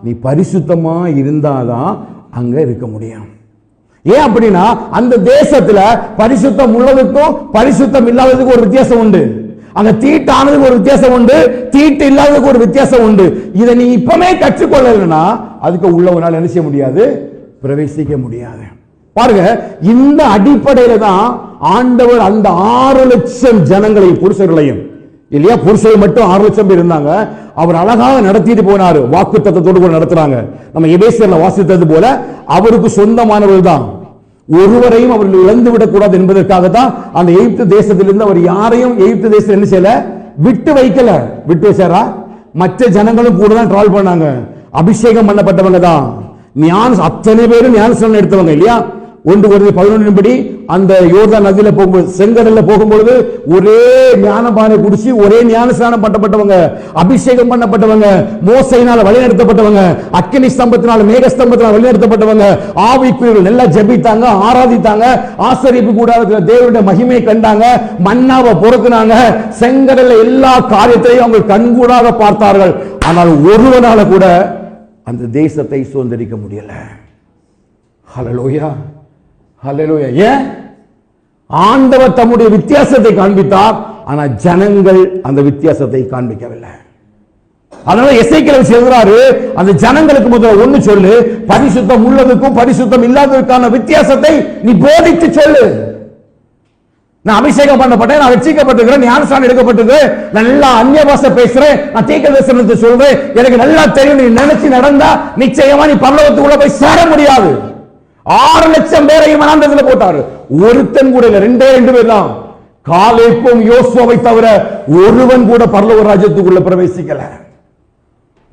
S1: நீ பரிசுத்தமா இருந்தாதான் அங்க இருக்க முடியும். ஏன் அப்படின்னா அந்த தேசத்துல பரிசுத்தம் உள்ளதுக்கும் பரிசுத்தம் இல்லாததுக்கும் ஒரு வித்தியாசம் உண்டு. அங்க தீட்டானதுக்கு ஒரு வித்தியாசம் உண்டு, தீட்டு இல்லாததுக்கு ஒரு வித்தியாசம் உண்டு. இதை நீ இப்பமே கற்றுக்கொள்ளலைன்னா அதுக்கு உள்ளவனால் என்ன செய்ய முடியாது? பிரவேசிக்க முடியாது. பாருங்க, இந்த அடிப்படையில தான் ஆண்டவர் அந்த 6 லட்சம் ஜனங்களையும், புருஷர்களையும் இல்லையா, புருஷர்கள் மட்டும் 6 லட்சம் பேர் இருந்தாங்க, அவர் அழகாக நடத்திட்டு போனாரு. வாக்கு தத்தத்தோடு கூட நடத்துறாங்க. நம்ம எபேசியர்ல வாசித்தது போல அவருக்கு சொந்தமானவர்கள் தான், ஒருவரையும் அவர்கள் இழந்து விடக்கூடாது என்பதற்காக தான் அந்த எகிப்து தேசத்திலிருந்து அவர் யாரையும் எகிப்து தேசத்தில் என்ன செய்யல, விட்டு வைக்கல. விட்டு வச்சாரா? மற்ற ஜனங்களும் கூட தான் டிராவல் பண்ணாங்க. அபிஷேகம் பண்ணப்பட்டவங்க தான், அத்தனை பேரும் ஞானஸ்நானம் எடுத்தவங்க இல்லையா. 1 படி அந்த யோர்தான் நதியில போகும்போது, செங்கடல்ல போகும்போது ஒரே ஞானபானை குடிச்சு ஒரே ஞானஸ்நானம் பண்ணப்பட்டவங்க, அபிஷேகம் பண்ணப்பட்டவங்க, மோசையினால வழிநடத்தப்பட்டவங்க, அக்கினி ஸ்தம்பத்தினால மேக ஸ்தம்பத்தினால வழிநடத்தப்பட்டவங்க, ஆவிக்குரியவர்கள் நல்லா ஜெபித்தாங்க, ஆராதித்தாங்க, ஆசரிப்பு கூடாரத்துல தேவனுடைய மகிமையை கண்டாங்க, மன்னாவை பொறுக்குனாங்க, செங்கடல்ல எல்லா காரியத்தையும் அவங்க கண்கூடாக பார்த்தார்கள். ஆனால் ஒருவனால கூட அந்த தேசத்தை சுதந்திரிக்க முடியல. ஹல்லேலூயா, ஹல்லேலூயா. ஏன்? ஆண்டவர் தம்முடைய வித்தியாசத்தை காண்பித்தார், ஆனா ஜனங்கள் அந்த வித்தியாசத்தை காண்பிக்கவில்லை. அதனால எசேக்கியேல் சொல்றாரு, அந்த ஜனங்களுக்கு முதல்ல ஒண்ணு சொல்லு, பரிசுத்தம் உள்ளதுக்கும் பரிசுத்தம் இல்லாததற்கான வித்தியாசத்தை நீ போதித்து சொல்லு. நான் அபிஷேகம் பண்ணப்பட்டேன், நான் ரட்சிக்கப்பட்டிருக்கிறேன், ஞானஸ்நானம் எடுக்கப்பட்டிருக்கிறேன், நல்லா அந்நிய பாஷை பேசுறேன், நான் தீர்க்கதரிசனத்தை சொல்றேன், எனக்கு நல்லா தெரியும். நீ நினைச்சு நடந்தா நிச்சயமா நீ பரலோகத்துக்குள்ள போய் சேர முடியாது. 6 லட்சம் பேரையும் அனாந்தத்துல போட்டாரு. ஒருத்தன் கூட இல்ல, 2 பேர் தான். காலேப்பும் யோசுவாவை தவிர ஒருவன் கூட பரலோக ராஜ்யத்துக்குள்ள பிரவேசிக்கல.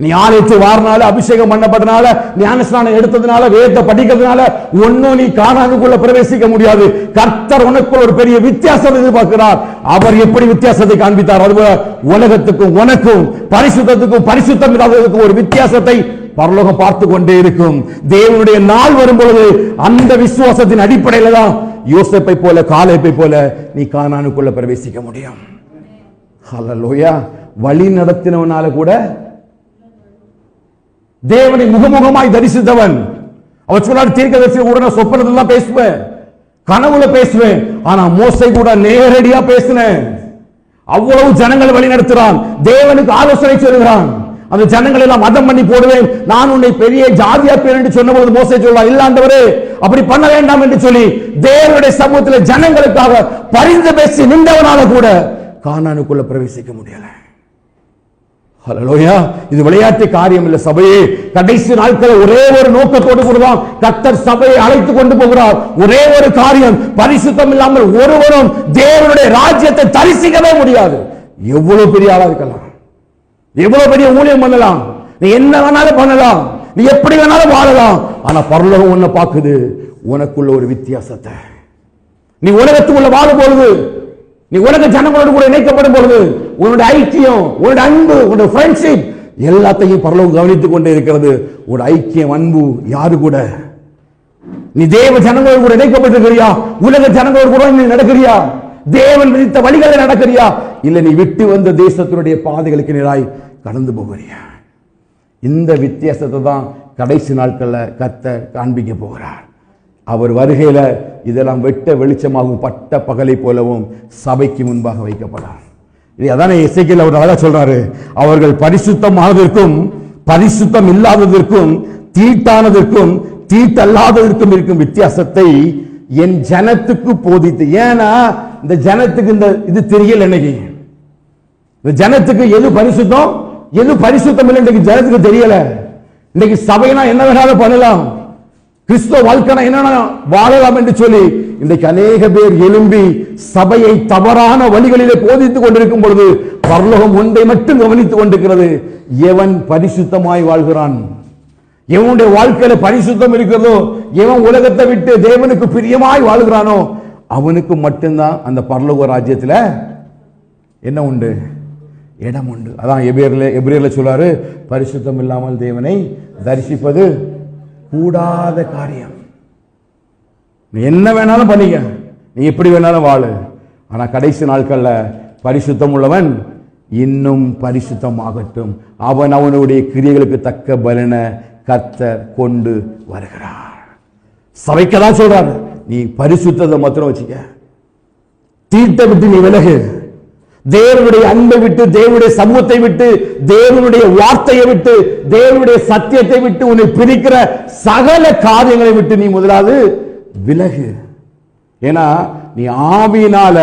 S1: நீ ஆலயத்தை வாரினால, அபிஷேகம் பண்ணப்பட்டனால, ஞானஸ்நானம் எடுத்ததுனால, வேதத்தை படிக்கிறதுனால ஒன்னும் நீ கானானுக்குள்ள பிரவேசிக்க முடியாது. கர்த்தர் உனக்குள்ள ஒரு பெரிய வித்தியாசம் எதிர்பார்க்கிறார். அவர் எப்படி வித்தியாசத்தை காண்பித்தார், அதுபோல உலகத்துக்கும் உனக்கும், பரிசுத்தத்துக்கும் பரிசுத்தம் இல்லாததுக்கும் ஒரு வித்தியாசத்தை பரலோகம் பார்த்து கொண்டே இருக்கும். தேவனுடைய நாள் வரும்பொழுது அந்த விசுவாசத்தின் அடிப்படையில தான் யோசேப்பை போல, காலேப்பை போல நீ கானானுக்குள்ள பிரவேசிக்க முடியும். ஹல்லேலூயா. வழி நடத்தினவனால கூட, தேவனை முகமுகமாய் தரிசித்தவன், அவர் சொன்னார், தீர்க்கதரிசி கூட நான் சொப்பனத்துல தான் பேசுவேன், கனவுல பேசுவேன், ஆனா மோசே கூட நேரடியா பேசினேன். அவ்வளவு ஜனங்களை வழி நடத்துறான், தேவனுக்கு ஆலோசனை சொல்கிறான். அந்த ஜனங்களை எல்லாம் மதம் பண்ணி போடுவேன், நான் உன்னை பெரிய ஜாதியா பேர் என்று சொன்னபோது மோசே சொல்றான், இல்ல ஆண்டவரே அப்படி பண்ண வேண்டாம் என்று சொல்லி தேவனுடைய சமூகத்தில் ஜனங்களுக்காக பரிந்து பேசி நின்றவனால கூட கானானுக்குள்ள பிரவேசிக்க முடியல. ஹல்லேலூயா. இது விளையாட்டு காரியம் இல்ல சபையே. கடைசி நாட்களில் ஒரே ஒரு நோக்கத்தோடு கூடதான் கர்த்தர் சபையை அழைத்து கொண்டு போகிறார். ஒரே ஒரு காரியம், பரிசுத்தம் இல்லாமல் ஒருவரும் தேவனுடைய ராஜ்யத்தை தரிசிக்கவே முடியாது. எவ்வளவு பெரிய ஆளா இருக்கலாம், எவ்வளவு பெரிய ஊழியம் பண்ணலாம், நீ என்ன வேணாலும் பண்ணலாம், நீ எப்படி வேணாலும் வாழலாம், ஆனா பரலோகம் உன்னை பார்க்குது, உனக்குள்ள ஒரு வித்தியாசத்தை. நீ உலகத்துக்குள்ள வாழும் பொழுது, நீ உலக ஜனங்களோடு கூட இணைக்கப்படும் பொழுது, உன்னுடைய ஐக்கியம், உன்னுடைய அன்பு, உன்னுடைய ஃப்ரெண்ட்ஷிப் எல்லாத்தையும் பரலோகம் கவனித்துக் கொண்டே இருக்கிறது. உன்னுடைய ஐக்கியம், அன்பு யாரு கூட? நீ தேவ ஜனங்களோடு கூட இணைக்கப்பட்டிருக்கிறியா? உலக ஜனங்களோடு கூட நீ நடக்கிறியா? தேவன் விதித்த வழிகளை நடக்கிறியா? இல்ல நீ விட்டு வந்த தேசத்தினுடைய பாதைகளுக்கு நேராய் கடந்து போகிறியா? இந்த வித்தியாசத்தை தான் கடைசி நாட்கள்ல கர்த்தர் காண்பிக்க போகிறார். அவர் வருகையில இதெல்லாம் வெட்ட வெளிச்சமாகவும் பட்ட பகலை போலவும் சபைக்கு முன்பாக வைக்கப்படார். இது அதானே எசேக்கியேல் அவர் அழகா சொல்றாரு, அவர்கள் பரிசுத்தமானதற்கும் பரிசுத்தம் இல்லாததற்கும், தீட்டானதற்கும் தீட்டல்லாததற்கும் இருக்கும் வித்தியாசத்தை என் ஜனத்துக்கு போதித்து. ஏன்னா இந்த ஜனத்துக்கு இந்த இது தெரியல. இன்னைக்கு இந்த ஜனத்துக்கு எது பரிசுத்தம் எது பரிசுத்தம் இல்லை, இன்னைக்கு ஜனத்துக்கு தெரியல. இன்னைக்கு சபைனா என்ன வேணாலும் பண்ணலாம், கிறிஸ்துவ வாழ்க்கை என்னன்னா வாழலாம் என்று சொல்லி இன்றைக்கு அநேக பேர் எழும்பி சபையை தவறான வழிகளிலே போதித்துக் கொண்டிருக்கும் பொழுது பரலோகம் ஒன்றை மட்டும் கவனித்துக் கொண்டிருக்கிறது. எவன் பரிசுத்தமாய் வாழ்கிறான், எவனுடைய வாழ்க்கையில பரிசுத்தம் இருக்கிறதோ, எவன் உலகத்தை விட்டு தேவனுக்கு பிரியமாய் வாழ்கிறானோ அவனுக்கு மட்டும்தான் அந்த பரலோக ராஜ்யத்துல என்ன உண்டு, இடம் உண்டு. அதான் எபிரேயர்ல சொல்றாரு, பரிசுத்தம் இல்லாமல் தேவனை தரிசிப்பது கூடாத காரியம். நீ என்ன வேணாலும் பண்ணிக்க, நீ எப்படி வேணாலும் வாழு, ஆனா கடைசி நாட்கள்ல பரிசுத்தம் உள்ளவன் இன்னும் பரிசுத்தமாகட்டும், அவன் அவனுடைய கிரியைகளுக்கு தக்க பலனை கர்த்தர் கொண்டு வருகிறார். சபைக்கதான் சொல்றாரு, நீ பரிசுத்தத்தை மாத்திரம் வச்சுக்க, தீட்டை விட்டு நீ விலகு, தேவனுடைய அன்பை விட்டு, தேவனுடைய சமூகத்தை விட்டு, தேவனுடைய வார்த்தையை விட்டு, தேவனுடைய சத்தியத்தை விட்டு உன்னை பிரிக்கிற சகல காரியங்களை விட்டு நீ முதலாவது விலகு. ஏன்னா நீ ஆவியினால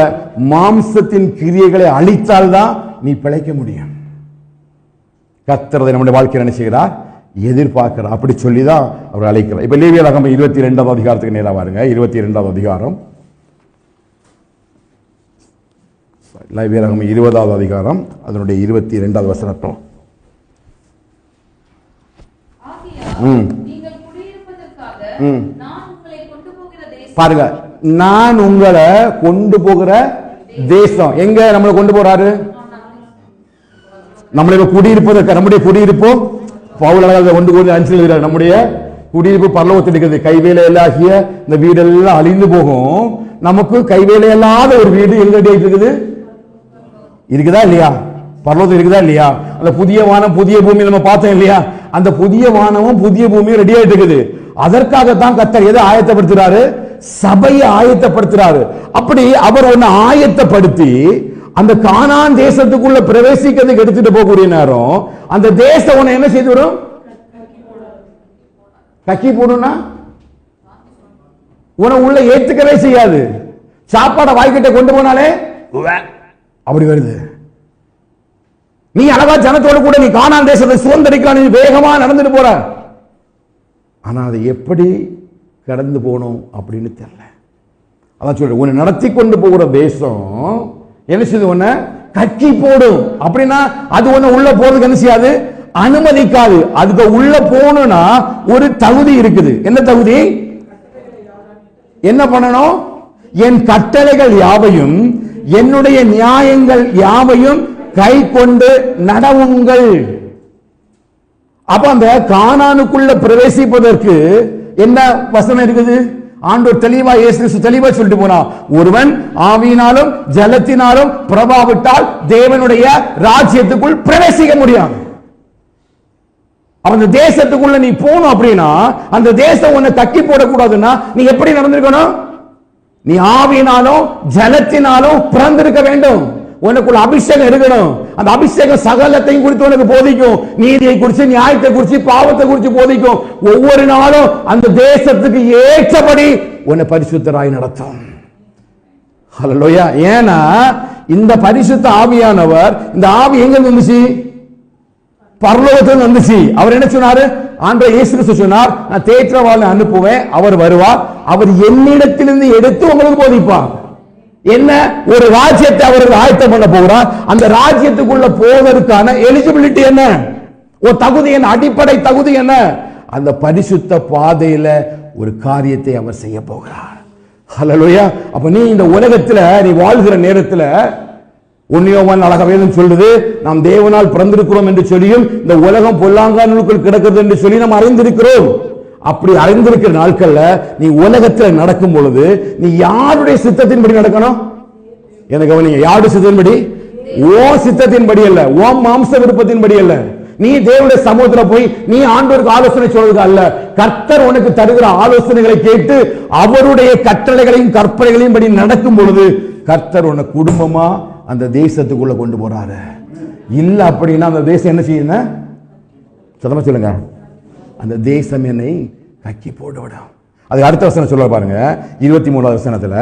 S1: மாம்சத்தின் கிரியைகளை அழித்தால்தான் நீ பிழைக்க முடியும். கர்த்தர் நம்முடைய வாழ்க்கையில் என்ன செய்கிறார், எதிர்பார்க்கிறார். அப்படி சொல்லிதான் அவர் அழைக்கிறார். இப்ப லேவியராகமம் 22வது அதிகாரத்துக்கு நேரா பாருங்க. 22வது அதிகாரம், லேவியராகமம் 20வது அதிகாரம் அதனுடைய 22வது வசனம். பாருங்க, நான் உங்களை கொண்டு போகிற தேசம் எங்க நம்மளை கொண்டு போறாரு, நம்மளை குடியிருப்பதற்கு. நம்முடைய குடியிருப்போ பவுல் கொண்டு போய் அனுப்பிச்சு, நம்முடைய குடியிருப்பு பரலோகத்தில் இருக்கிறது. கைவேலையில்லாகிய இந்த வீடெல்லாம் அழிந்து போகும், நமக்கு கைவேலையில்லாத ஒரு வீடு எங்க இருக்குது, இருக்குதா இல்லையா, பரலோகத்தில் இருக்குதா இல்லையா. அந்த புதிய வானம் புதிய பூமி நம்ம பார்த்தோம் இல்லையா, அந்த புதிய வானமும் புதிய பூமியும் ரெடி ஆயிட்டு இருக்குது. அதற்காகத்தான் கர்த்தர் எதை ஆயத்தப்படுத்துறாரு, சபையை ஆயத்தப்படுத்துறாரு. அப்படி அவர் ஒன்னு ஆயத்தப்படுத்தி அந்த கானான் தேசத்துக்குள்ள பிரவேசிக்கிறதுக்கு எடுத்துட்டு போகக்கூடிய நேரம் அந்த தேசம் உன்னை என்ன செய்து வரும், கக்கி போடும்னா உன உள்ள ஏத்துக்கவே செய்யாது. சாப்பாடை வாய்க்கிட்ட கொண்டு போனாலே அப்படி வருது. நீ அழகா ஜனத்தோடு கூட நீ கானான் தேசத்தை சுதந்திரிக்கலாம், நீ வேகமா நடந்துட்டு போற, ஆனா அதை எப்படி கடந்து போகணும் அப்படின்னு தெரியல. அதான் சொல்ற, உன்னை நடத்தி கொண்டு போகிற தேசம் என்ன செய்யுது, உன்னை கக்கி போடும். அப்படின்னா அது ஒண்ணு உள்ள போறதுக்கு என்ன செய்யாது, அனுமதிக்காது. அதுக்கு உள்ள போகணும்னா ஒரு தகுதி இருக்குது. என்ன தகுதி, என்ன பண்ணணும், என் கட்டளைகள் யாவையும் என்னுடைய நியாயங்கள் யாவையும் கை கொண்டு நடவுங்கள். அப்ப அந்த கானானுக்குள்ள பிரவேசிப்பதற்கு என்ன வசனம் இருக்குது, ஆண்டவர் தெளிவா இயேசு தெளிவா சொல்லிட்டு போனா, ஒருவன் ஆவியினாலும் ஜலத்தினாலும் பிரபாவிட்டால் தேவனுடைய ராஜ்யத்துக்குள் பிரவேசிக்க முடியாது. அந்த தேசத்துக்குள்ள நீ போகணும் அப்படின்னா அந்த தேசம் உன்னை தக்கி போடக்கூடாதுன்னா நீ எப்படி நடந்திருக்கணும், நீ ஆவியினாலும் ஜலத்தினாலும் பிறந்திருக்க வேண்டும். உனக்குள்ள அபிஷேகம் இருக்கணும். அந்த அபிஷேகம் சகலத்தையும் குறித்து உனக்கு போதிக்கும். நீதியை குறித்து, நியாயத்தை குறித்து, பாவத்தை குறித்து போதிக்கும். ஒவ்வொரு நாளும் அந்த தேசத்துக்கு ஏற்றபடி உன்னை பரிசுத்தராய் நடத்தும். ஹல்லேலூயா. ஏன்னா இந்த பரிசுத்த ஆவியானவர், இந்த ஆவி எங்க வந்துச்சு, பரலோகத்தில் வந்துச்சு. அவர் என்ன சொன்னாரு, ஆண்டவர் இயேசு கிறிஸ்து சொன்னார், நான் தேற்றவாளனை அனுப்புவேன், அவர் வருவார், அவர் என்னிடத்திலிருந்து எடுத்து உங்களுக்கு போதிப்பார். என்ன, ஒரு ராஜ்யத்தை அவர்கள் ஆயத்தம் பண்ண போகிறார். அந்த ராஜ்யத்துக்குள்ள போவதற்கான எலிஜிபிலிட்டி என்ன, ஒரு தகுதி என்ன, அடிப்படை தகுதி என்ன, அந்த பரிசுத்த பாதையில ஒரு காரியத்தை அவர் செய்ய போகிறார். ஹல்லேலூயா. அப்ப நீ இந்த உலகத்துல நீ வாழ்கிற நேரத்துல ஒன்னியோவான் அழகா வேதம் சொல்லுது, நாம் தேவனால் பிறந்திருக்கிறோம் என்று சொல்லியும் இந்த உலகம் பொல்லாங்கானுக்குள் கிடக்கிறது என்று சொல்லி நாம் அறிந்திருக்கிறோம். அப்படி அறிந்திருக்கிற நாட்கள்ல நீ உலகத்தில் நடக்கும் பொழுது நீ யாருடைய சித்தத்தின்படி நடக்கணும், என்ன கவனிங்க, யாருடைய சித்தத்தின்படி, ஓ சித்தத்தின்படி அல்ல, ஓ மாம்ச விருப்பத்தின்படி அல்ல. நீ தேவனுடைய சமூகத்தில் போய் நீ ஆண்டவருக்கு ஆலோசனை சொல்றது அல்ல, கர்த்தர் உனக்கு தருகிற ஆலோசனைகளை கேட்டு அவருடைய கட்டளைகளையும் கற்பனைகளையும் படி நடக்கும் பொழுது கர்த்தர் உன்னை குடும்பமா அந்த தேசத்துக்குள்ள கொண்டு போறாரு. இல்ல அப்படின்னா அந்த தேசம் என்ன செய்யணும், சத்தமா சொல்லுங்க, அந்த தேசம் என்னை கக்கி போட்டுவிடும். அதுக்கு அடுத்த வசனம் சொல்ல பாருங்க, 23வது வசனத்துல,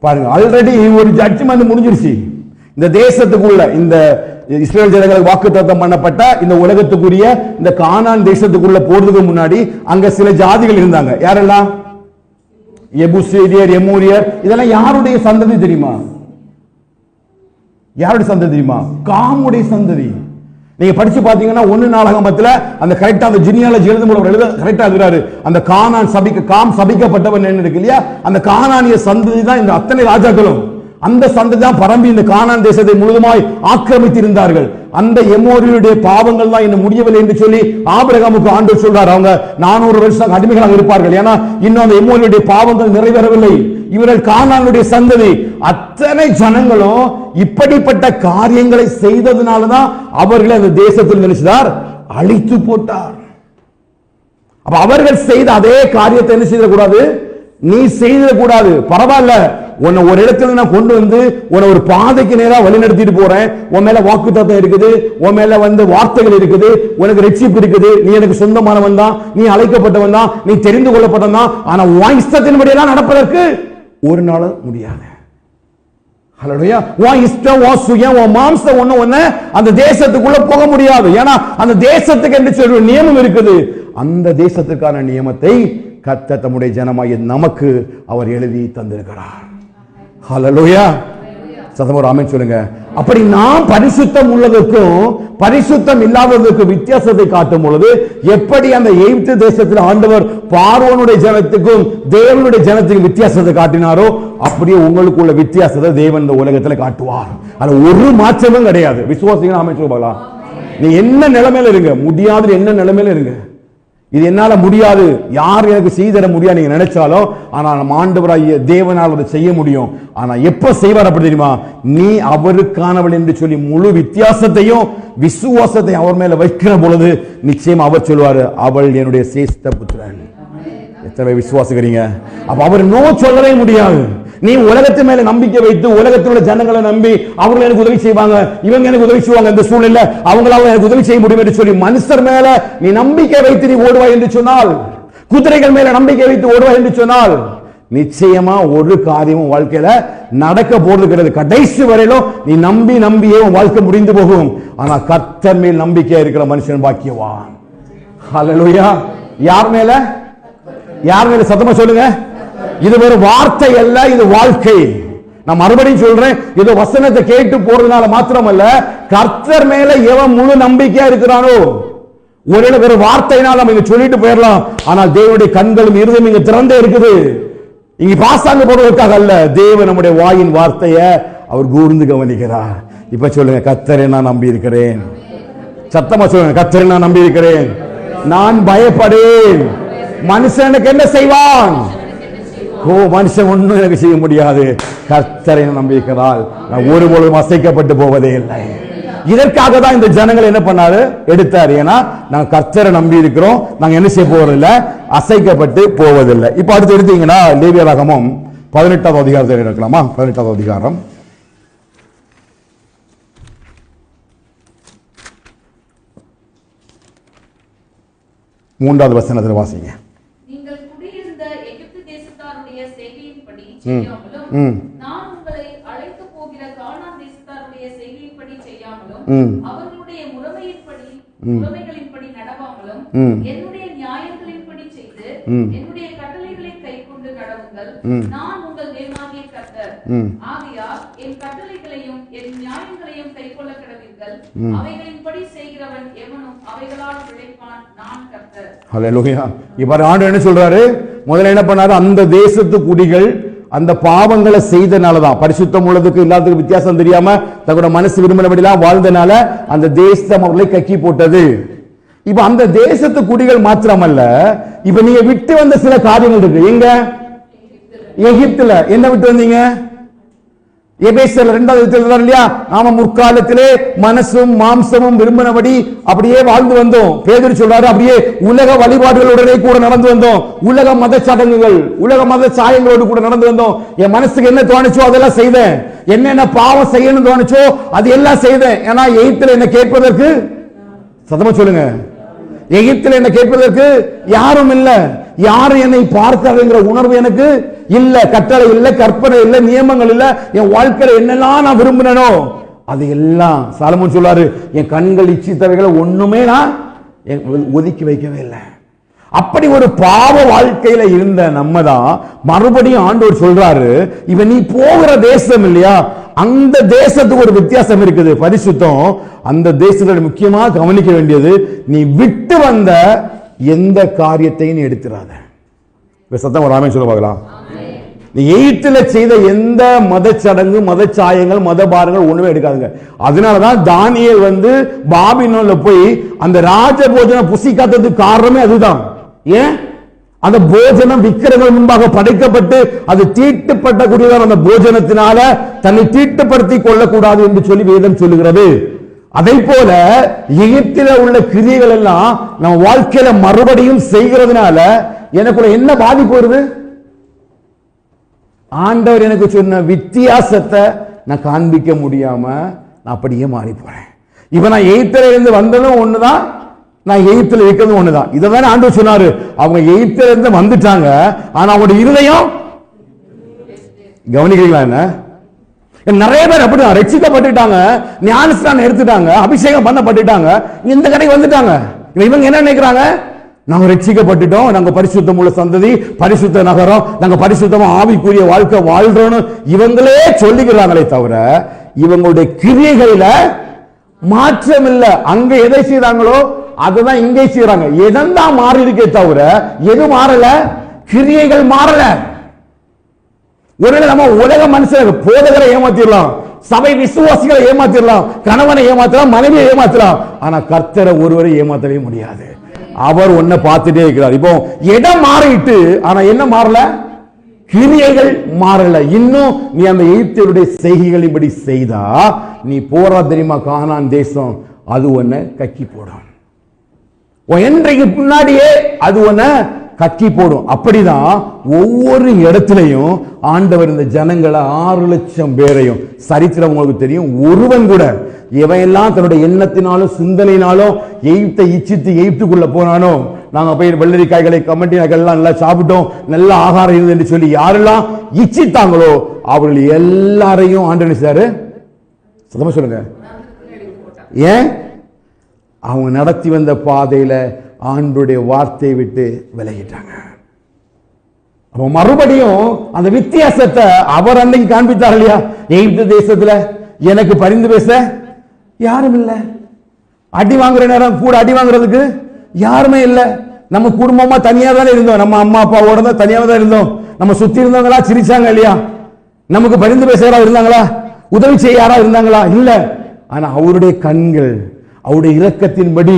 S1: பாருங்க, ஆல்ரெடி ஒரு ஜட்ஜ்மெண்ட் முடிஞ்சிருச்சு. இந்த தேசத்துக்குள்ள, இந்த இஸ்ரேல் ஜனங்களுக்கு வாக்குத்தத்தம் பண்ணப்பட்ட இந்த உலகத்துக்குரிய இந்த கானான் தேசத்துக்குள்ள போறதுக்கு முன்னாடி அங்க சில ஜாதிகள் இருந்தாங்க. யாரெல்லாம்? எபூசியர், எமோரியர். இதெல்லாம் யாருடைய சந்ததி தெரியுமா? யாருடைய சந்ததி தெரியுமா? காமுடைய சந்ததி. நீங்க படிச்சு பாத்தீங்கன்னா 1 நாளாகமத்துல அந்த கரெக்டா அந்த ஜீனியாலஜி எழுதும் போது கரெக்டா இருக்கிறாரு. அந்த கானான் காம் சபிக்கப்பட்டவன் என்ன இருக்கு இல்லையா, அந்த கானானிய சந்ததி தான் இந்த அத்தனை ராஜாக்களும். அந்த சந்ததி தான் பரம்பி இந்த கானான் தேசத்தை முழுதுமாய் ஆக்கிரமித்திருந்தார்கள். அந்த எமோரியருடைய பாவங்கள் தான் இன்னும் முடியவில்லை என்று சொல்லி ஆபிரகாமுக்கு ஆண்டவர் சொல்றார், அவங்க 400 வருஷம் அடிமைகளாக இருப்பார்கள். ஏன்னா இன்னும் அந்த எமோரியருடைய பாவங்கள் நிறைவேறவில்லை. இவர்கள் கானானுடைய சந்ததி. அத்தனை ஜனங்களும் இப்படிப்பட்ட காரியங்களை செய்ததுனாலதான் அவர்களை அந்த தேசத்தில் நினைச்சார், அழித்து போட்டார். அப்ப அவர்கள் செய்த அதே காரியத்தை என்ன செய்யக்கூடாது? நீ செய்திடக்கூடாது. பரவாயில்ல, உன்னை ஒரு இடத்துல நான் கொண்டு வந்து உன்னை ஒரு பாதைக்கு நேரா வழி நடத்திட்டு போறேன். உன் மேல வாக்குத்தத்தம் இருக்குது, உன் மேல வார்த்தைகள் இருக்குது, உனக்கு ரட்சிப்பு இருக்குது, நீ எனக்கு சொந்தமானவன் தான், நீ அழைக்கப்பட்டவன் தான், நீ தெரிந்து கொள்ளப்பட்டவன் தான். ஆனா உன் இஷ்டத்தின்படியெல்லாம் நடப்பதற்கு ஒரு நாள் முடியாது. ஹல்லேலூயா. உன் இஷ்டம், உன் சுயம், உன் மாம்சம் ஒண்ணு அந்த தேசத்துக்குள்ள போக முடியாது. ஏன்னா அந்த தேசத்துக்கு என்று சொல்லி ஒரு நியமம் இருக்குது. அந்த தேசத்துக்கான நியமத்தை கர்த்தர் தம்முடைய ஜனமாகிய நமக்கு அவர் எழுதி தந்திருக்கிறார். ஹல்லேலூயா. சத்தமா ஆமென் சொல்லுங்க. அப்படி நாம் பரிசுத்தம் உள்ளதற்கும் பரிசுத்தம் இல்லாததற்கும் வித்தியாசத்தை காட்டும் பொழுது, எப்படி அந்த எகிப்து தேசத்தில் ஆண்டவர் பார்வோனுடைய ஜனத்துக்கும் தேவனுடைய ஜனத்துக்கும் வித்தியாசத்தை காட்டினாரோ, அப்படியே உங்களுக்குள்ள வித்தியாசத்தை தேவன் இந்த உலகத்தில் காட்டுவார். அது ஒரு மாற்றமும் கிடையாது. விசுவாசிகள் ஆமென் சொல்லுவாங்களா? நீ என்ன நிலைமையில இருங்க, முடியாது என்ன நிலைமையில இருங்க, இது என்னால முடியாது, யார் எனக்கு செய்தர முடியாது நீங்க நினைச்சாலும், ஆனா நம்ம ஆண்டவராகிய தேவனால் அதை செய்ய முடியும். ஆனா எப்ப செய்வார் அப்படி தெரியுமா? நீ அவருக்கானவள் என்று சொல்லி முழு வித்தியாசத்தையும் விசுவாசத்தையும் அவர் மேல வைக்கிற பொழுது நிச்சயம் அவர் சொல்வாரு, அவள் என்னுடைய சேஷ்ட புத்திரன். எத்தனை விசுவாசிக்கிறீங்க? அப்ப அவர் நோ சொல்லவே முடியாது. நீ உலகத்து மேல நம்பிக்கை வைத்து உலகத்தோட ஜனங்களை நம்பி அவர்கள் எனக்கு உதவி செய்வாங்க, இவங்க எனக்கு உதவி செய்வாங்க, இந்த சூழ்நிலை அவங்களால எனக்கு உதவி செய்ய முடியும் என்று சொல்லி மனுஷர் மேல நீ நம்பிக்கை வைத்து நீ ஓடுவாய் என்று சொன்னால், குதிரைகள் மேல நம்பிக்கை வைத்து ஓடுவாய் என்று சொன்னால், நிச்சயமா ஒரு காரியமும் வாழ்க்கையில நடக்க போறது கிடையாது. கடைசி வரையிலும் நீ நம்பி நம்பியே உன் வாழ்க்கை முடிந்து போகும். ஆனா கர்த்தர் மேல் நம்பிக்கையா இருக்கிற மனுஷன் பாக்கியவான். ஹல்லேலூயா. யார் மேல? யார் மேல? சத்தமா சொல்லுங்க. இது ஒரு வார்த்தை அல்ல, இது வாழ்க்கை. நான் மறுபடியும் சொல்றேன், இது வசனத்தை கேட்டு போறதுனால மாத்திரமல்ல, கர்த்தர் மேல எவன் முழு நம்பிக்கையா இருக்கிறானோ, ஒருவேளை வேற வார்த்தையினால் நம்ம இங்க சொல்லிட்டு போயிடலாம், ஆனால் தேவனுடைய கண்களும் இருதயம் இங்க திறந்தே இருக்குது. இங்க பாசாங்க போடுவதற்காக அல்ல, தேவன் நம்முடைய வாயின் வார்த்தையை அவர் கூர்ந்து கவனிக்கிறார். இப்ப சொல்லுங்க, கர்த்தரை நான் நம்பி இருக்கிறேன். சத்தமா சொல்லுங்க, கர்த்தரை நான் நம்பி இருக்கிறேன். நான் பயப்படேன். மனுஷனுக்கு என்ன செய்வான்? மனுஷன் ஒண்ணும் எனக்கு செய்ய முடியாது. கர்த்தரை நம்பியிருக்கிறாள், நான் ஒருபொழுதும் அசைக்கப்பட்டு போவதே இல்லை. இதற்காக தான் இந்த ஜனங்கள் என்ன பண்ணாரு, எடுத்தாரு. ஏன்னா நாங்க கர்த்தரை நம்பி இருக்கிறோம், நாங்க என்ன செய்ய போவதில்லை, அசைக்கப்பட்டு போவதில்லை. இப்ப அடுத்து எடுத்தீங்கன்னா லேவியராகமம் 18வது அதிகாரத்தில் இருக்கலாமா? 18வது அதிகாரம் 3வது வசனத்தில் வாசிங்க.
S2: நீங்கள் குடியிருந்த எகிப்து தேசத்தாருடைய செய்கையின்படி செய்யாமலும், நான் உங்களை அழைத்து போகிற கானான் தேசத்தாருடைய செய்கையின்படி செய்யாமலும், அவர்களுடைய முறைமைகளின்படி நடவாமலும், என்னுடைய நியாயங்களின்படி செய்து என்னுடைய கட்டளைகளை கைக்கொண்டு நடவுங்கள். நான் உங்கள் தேவனாகிய கர்த்தர். ஆகையால் என் கட்டளைகளையும் என் நியாயங்களையும் கைக்கொள்ள கடவீர்கள். அவைகளின்படி செய்கிறவன் எவனும் அவைகளால் பிழைப்பான். நான் கர்த்தர்.
S1: ஹல்லேலூயா. இப்ப ஆண்டவர் என்ன சொல்றாரு? முதல்ல என்ன பண்ணாரு, அந்த தேசத்து குடிகள் அந்த பாவங்களை செய்தனாலதான், பரிசுத்தம் உள்ளதுக்கு இல்லாததுக்கு வித்தியாசம் தெரியாம தங்களோட மனசு விரும்பினபடிலாம் வாழ்ந்தனால அந்த தேசம் அவர்களை கக்கி போட்டது. இப்ப அந்த தேசத்து குடிகள் மாத்திரமல்ல, இப்ப நீங்க விட்டு வந்த சில காரியங்கள் இருக்கு. எங்க? எகிப்துல. என்ன விட்டு வந்தீங்க? எபேசியர் 2வது இல்லையா? நாம முற்காலத்திலே மனசும் மாம்சமும் விரும்பினபடி அப்படியே வாழ்ந்து வந்தோம். பேதுரு சொல்றாரு, அப்படியே உலக வழிபாடுகளுடனே கூட நடந்து வந்தோம். உலக மத சடங்குகள், உலக மத சாயங்களோடு கூட நடந்து வந்தோம். என் மனசுக்கு என்ன தோணுச்சோ அதெல்லாம் செய்தேன். என்னென்ன பாவம் செய்யணும் தோணுச்சோ அது எல்லாம் செய்தேன். ஏன்னா எகிப்தில் என்ன கேட்பதற்கு, சத்தமா சொல்லுங்க, எகிப்தில் என்ன கேட்பதற்கு யாரும் இல்ல, யாரும் என்னை பார்க்காதுங்கிற உணர்வு எனக்கு இல்ல கட்டளை இல்ல, கற்பனை இல்ல, நியமங்கள் இல்ல, என் வாழ்க்கையில என்னெல்லாம் நான் விரும்பினோ அது எல்லாம் சாலமோன் சொல்றாரு, என் கண்கள் இச்சித்தவைகளை ஒண்ணுமே நான் ஒதுக்கி வைக்கவே இல்லை. அப்படி ஒரு பாவ வாழ்க்கையில இருந்த நம்ம தான் மறுபடியும் ஆண்டவர் சொல்றாரு, இவன் நீ போகிற தேசம் இல்லையா, அந்த தேசத்துக்கு ஒரு வித்தியாசம் இருக்குது, பரிசுத்தம். அந்த தேசத்தோட முக்கியமா கவனிக்க வேண்டியது, நீ விட்டு வந்த எந்த காரியத்தையும் எடுத்துறாத. சத்தம் வராம சொல்ல பார்க்கலாம். நீ எயித்துல செய்த எந்த மத சடங்கு, மத சாயங்கள், மத பாரங்கள் ஒண்ணுமே எடுக்காதுங்க. அதனாலதான் தானியேல் பாபிலோன்ல போய் அந்த ராஜ போஜனம் புசிக்காததுக்கு காரணமே அதுதான். ஏன்? அந்த போஜனம் விக்கிரங்கள் முன்பாக படைக்கப்பட்டு அது தீட்டுப்பட்டக்கூடியதான். அந்த போஜனத்தினால தன்னை தீட்டுப்படுத்தி கொள்ளக்கூடாது என்று சொல்லி வேதம் சொல்லுகிறது. அதை போல எகிப்தில உள்ள கிரியைகள் எல்லாம் நம்ம வாழ்க்கையில மறுபடியும் செய்கிறதுனால எனக்குள்ள என்ன பாதிப்பு வருது? ஆண்டவர் எனக்கு சொன்ன வித்தியாசத்தை நான் காண்பிக்க முடியாம நான் அப்படியே மாறி போறேன். இப்ப நான் எகிப்தில இருந்து வந்ததும் ஒண்ணுதான், நான் எகிப்தில் இருக்கிறது ஒண்ணுதான். இதை ஆண்டவர் சொன்னாரு, அவங்க எகிப்தில இருந்து வந்துட்டாங்க, ஆனா அவங்களுடைய இருதயம் கவனிக்கிறீங்களா? என்ன நிறைய பேர் அப்படிதான் ரட்சிக்கப்பட்டுட்டாங்க, ஞானஸ்நானம் எடுத்துட்டாங்க, அபிஷேகம் பண்ணப்பட்டுட்டாங்க, இந்த கடைக்கு வந்துட்டாங்க. இவங்க என்ன நினைக்கிறாங்க? நாங்க ரட்சிக்கப்பட்டுட்டோம், நாங்க பரிசுத்தம் உள்ள சந்ததி, பரிசுத்த நகரம், நாங்க பரிசுத்தமா ஆவிக்குரிய வாழ்க்கை வாழ்றோம்னு இவங்களே சொல்லிக்கிறாங்களே தவிர இவங்களுடைய கிரியைகளில மாற்றம் இல்ல. அங்க எதை செய்தாங்களோ அதுதான் இங்கே செய்யறாங்க. எதெல்லாம் மாறி இருக்கே தவிர எது மாறல? கிரியைகள் மாறல. ஒருவேளை நம்ம உலக மனுஷன் போதகரை ஏமாத்திடலாம், சபை விசுவாசிகளை ஏமாத்திடலாம், கணவனை ஏமாத்தலாம், மனைவியை ஏமாத்தலாம், ஆனா கர்த்தரை ஒருவரை ஏமாத்தவே முடியாது. அவர் ஒன்ன பார்த்துட்டே இருக்கிறார். இப்போ இடம் மாறிட்டு, ஆனா என்ன மாறல? கிரியைகள் மாறல. இன்னும் நீ அந்த எகிப்தியருடைய செய்கைகள் இப்படி செய்தா நீ போறா தெரியுமா கானான் தேசம், அது ஒன்ன கக்கி போடும். என்றைக்கு முன்னாடியே அது ஒன்ன கக்கி போடும். அப்படிதான் ஒவ்வொரு இடத்திலையும் ஆண்டவர் இந்த ஜனங்களை 6 லட்சம் பேரையும், சரித்திரம் உங்களுக்கு தெரியும், ஒருவன் கூட எவையெல்லாம் தன்னுடைய எண்ணத்தினாலும் சிந்தனையினாலும் எகிப்தை இச்சித்து எகிப்துக்குள்ள போனானோ, நாங்க போய் வெள்ளரிக்காய்களை கமெண்டினாய்கள் நல்லா சாப்பிட்டோம், நல்ல ஆகாரம் இருந்தது என்று சொல்லி யாரெல்லாம் இச்சித்தாங்களோ அவர்கள் எல்லாரையும் ஆண்டவர் செய்தாரு. சத்தமா சொல்லுங்க. ஏன்? அவங்க நடத்தி வந்த பாதையில ஆண்டவருடைய வார்த்தையை விட்டு விலகிட்டாங்க. அப்ப மறுபடியும் அந்த வித்தியாசத்தை அவர் அன்னைக்கு காண்பித்தார் இல்லையா? எகிப்து தேசத்துல எனக்கு பரிந்து பேச யாரும் இல்ல, அடி வாங்குற நேரம் கூட அடி வாங்குறதுக்கு யாருமே இல்ல. நம்ம குடும்பமா தனியா தானே இருந்தோம், நம்ம அம்மா அப்பாவோட தான் தனியாக தான் இருந்தோம். நம்ம சுத்தி இருந்தவங்களா சிரிச்சாங்க இல்லையா? நமக்கு பரிந்து பேச யாரா இருந்தாங்களா? உதவி செய்ய யாரா இருந்தாங்களா? இல்ல. ஆனா அவருடைய கண்கள் அவருடைய இரக்கத்தின்படி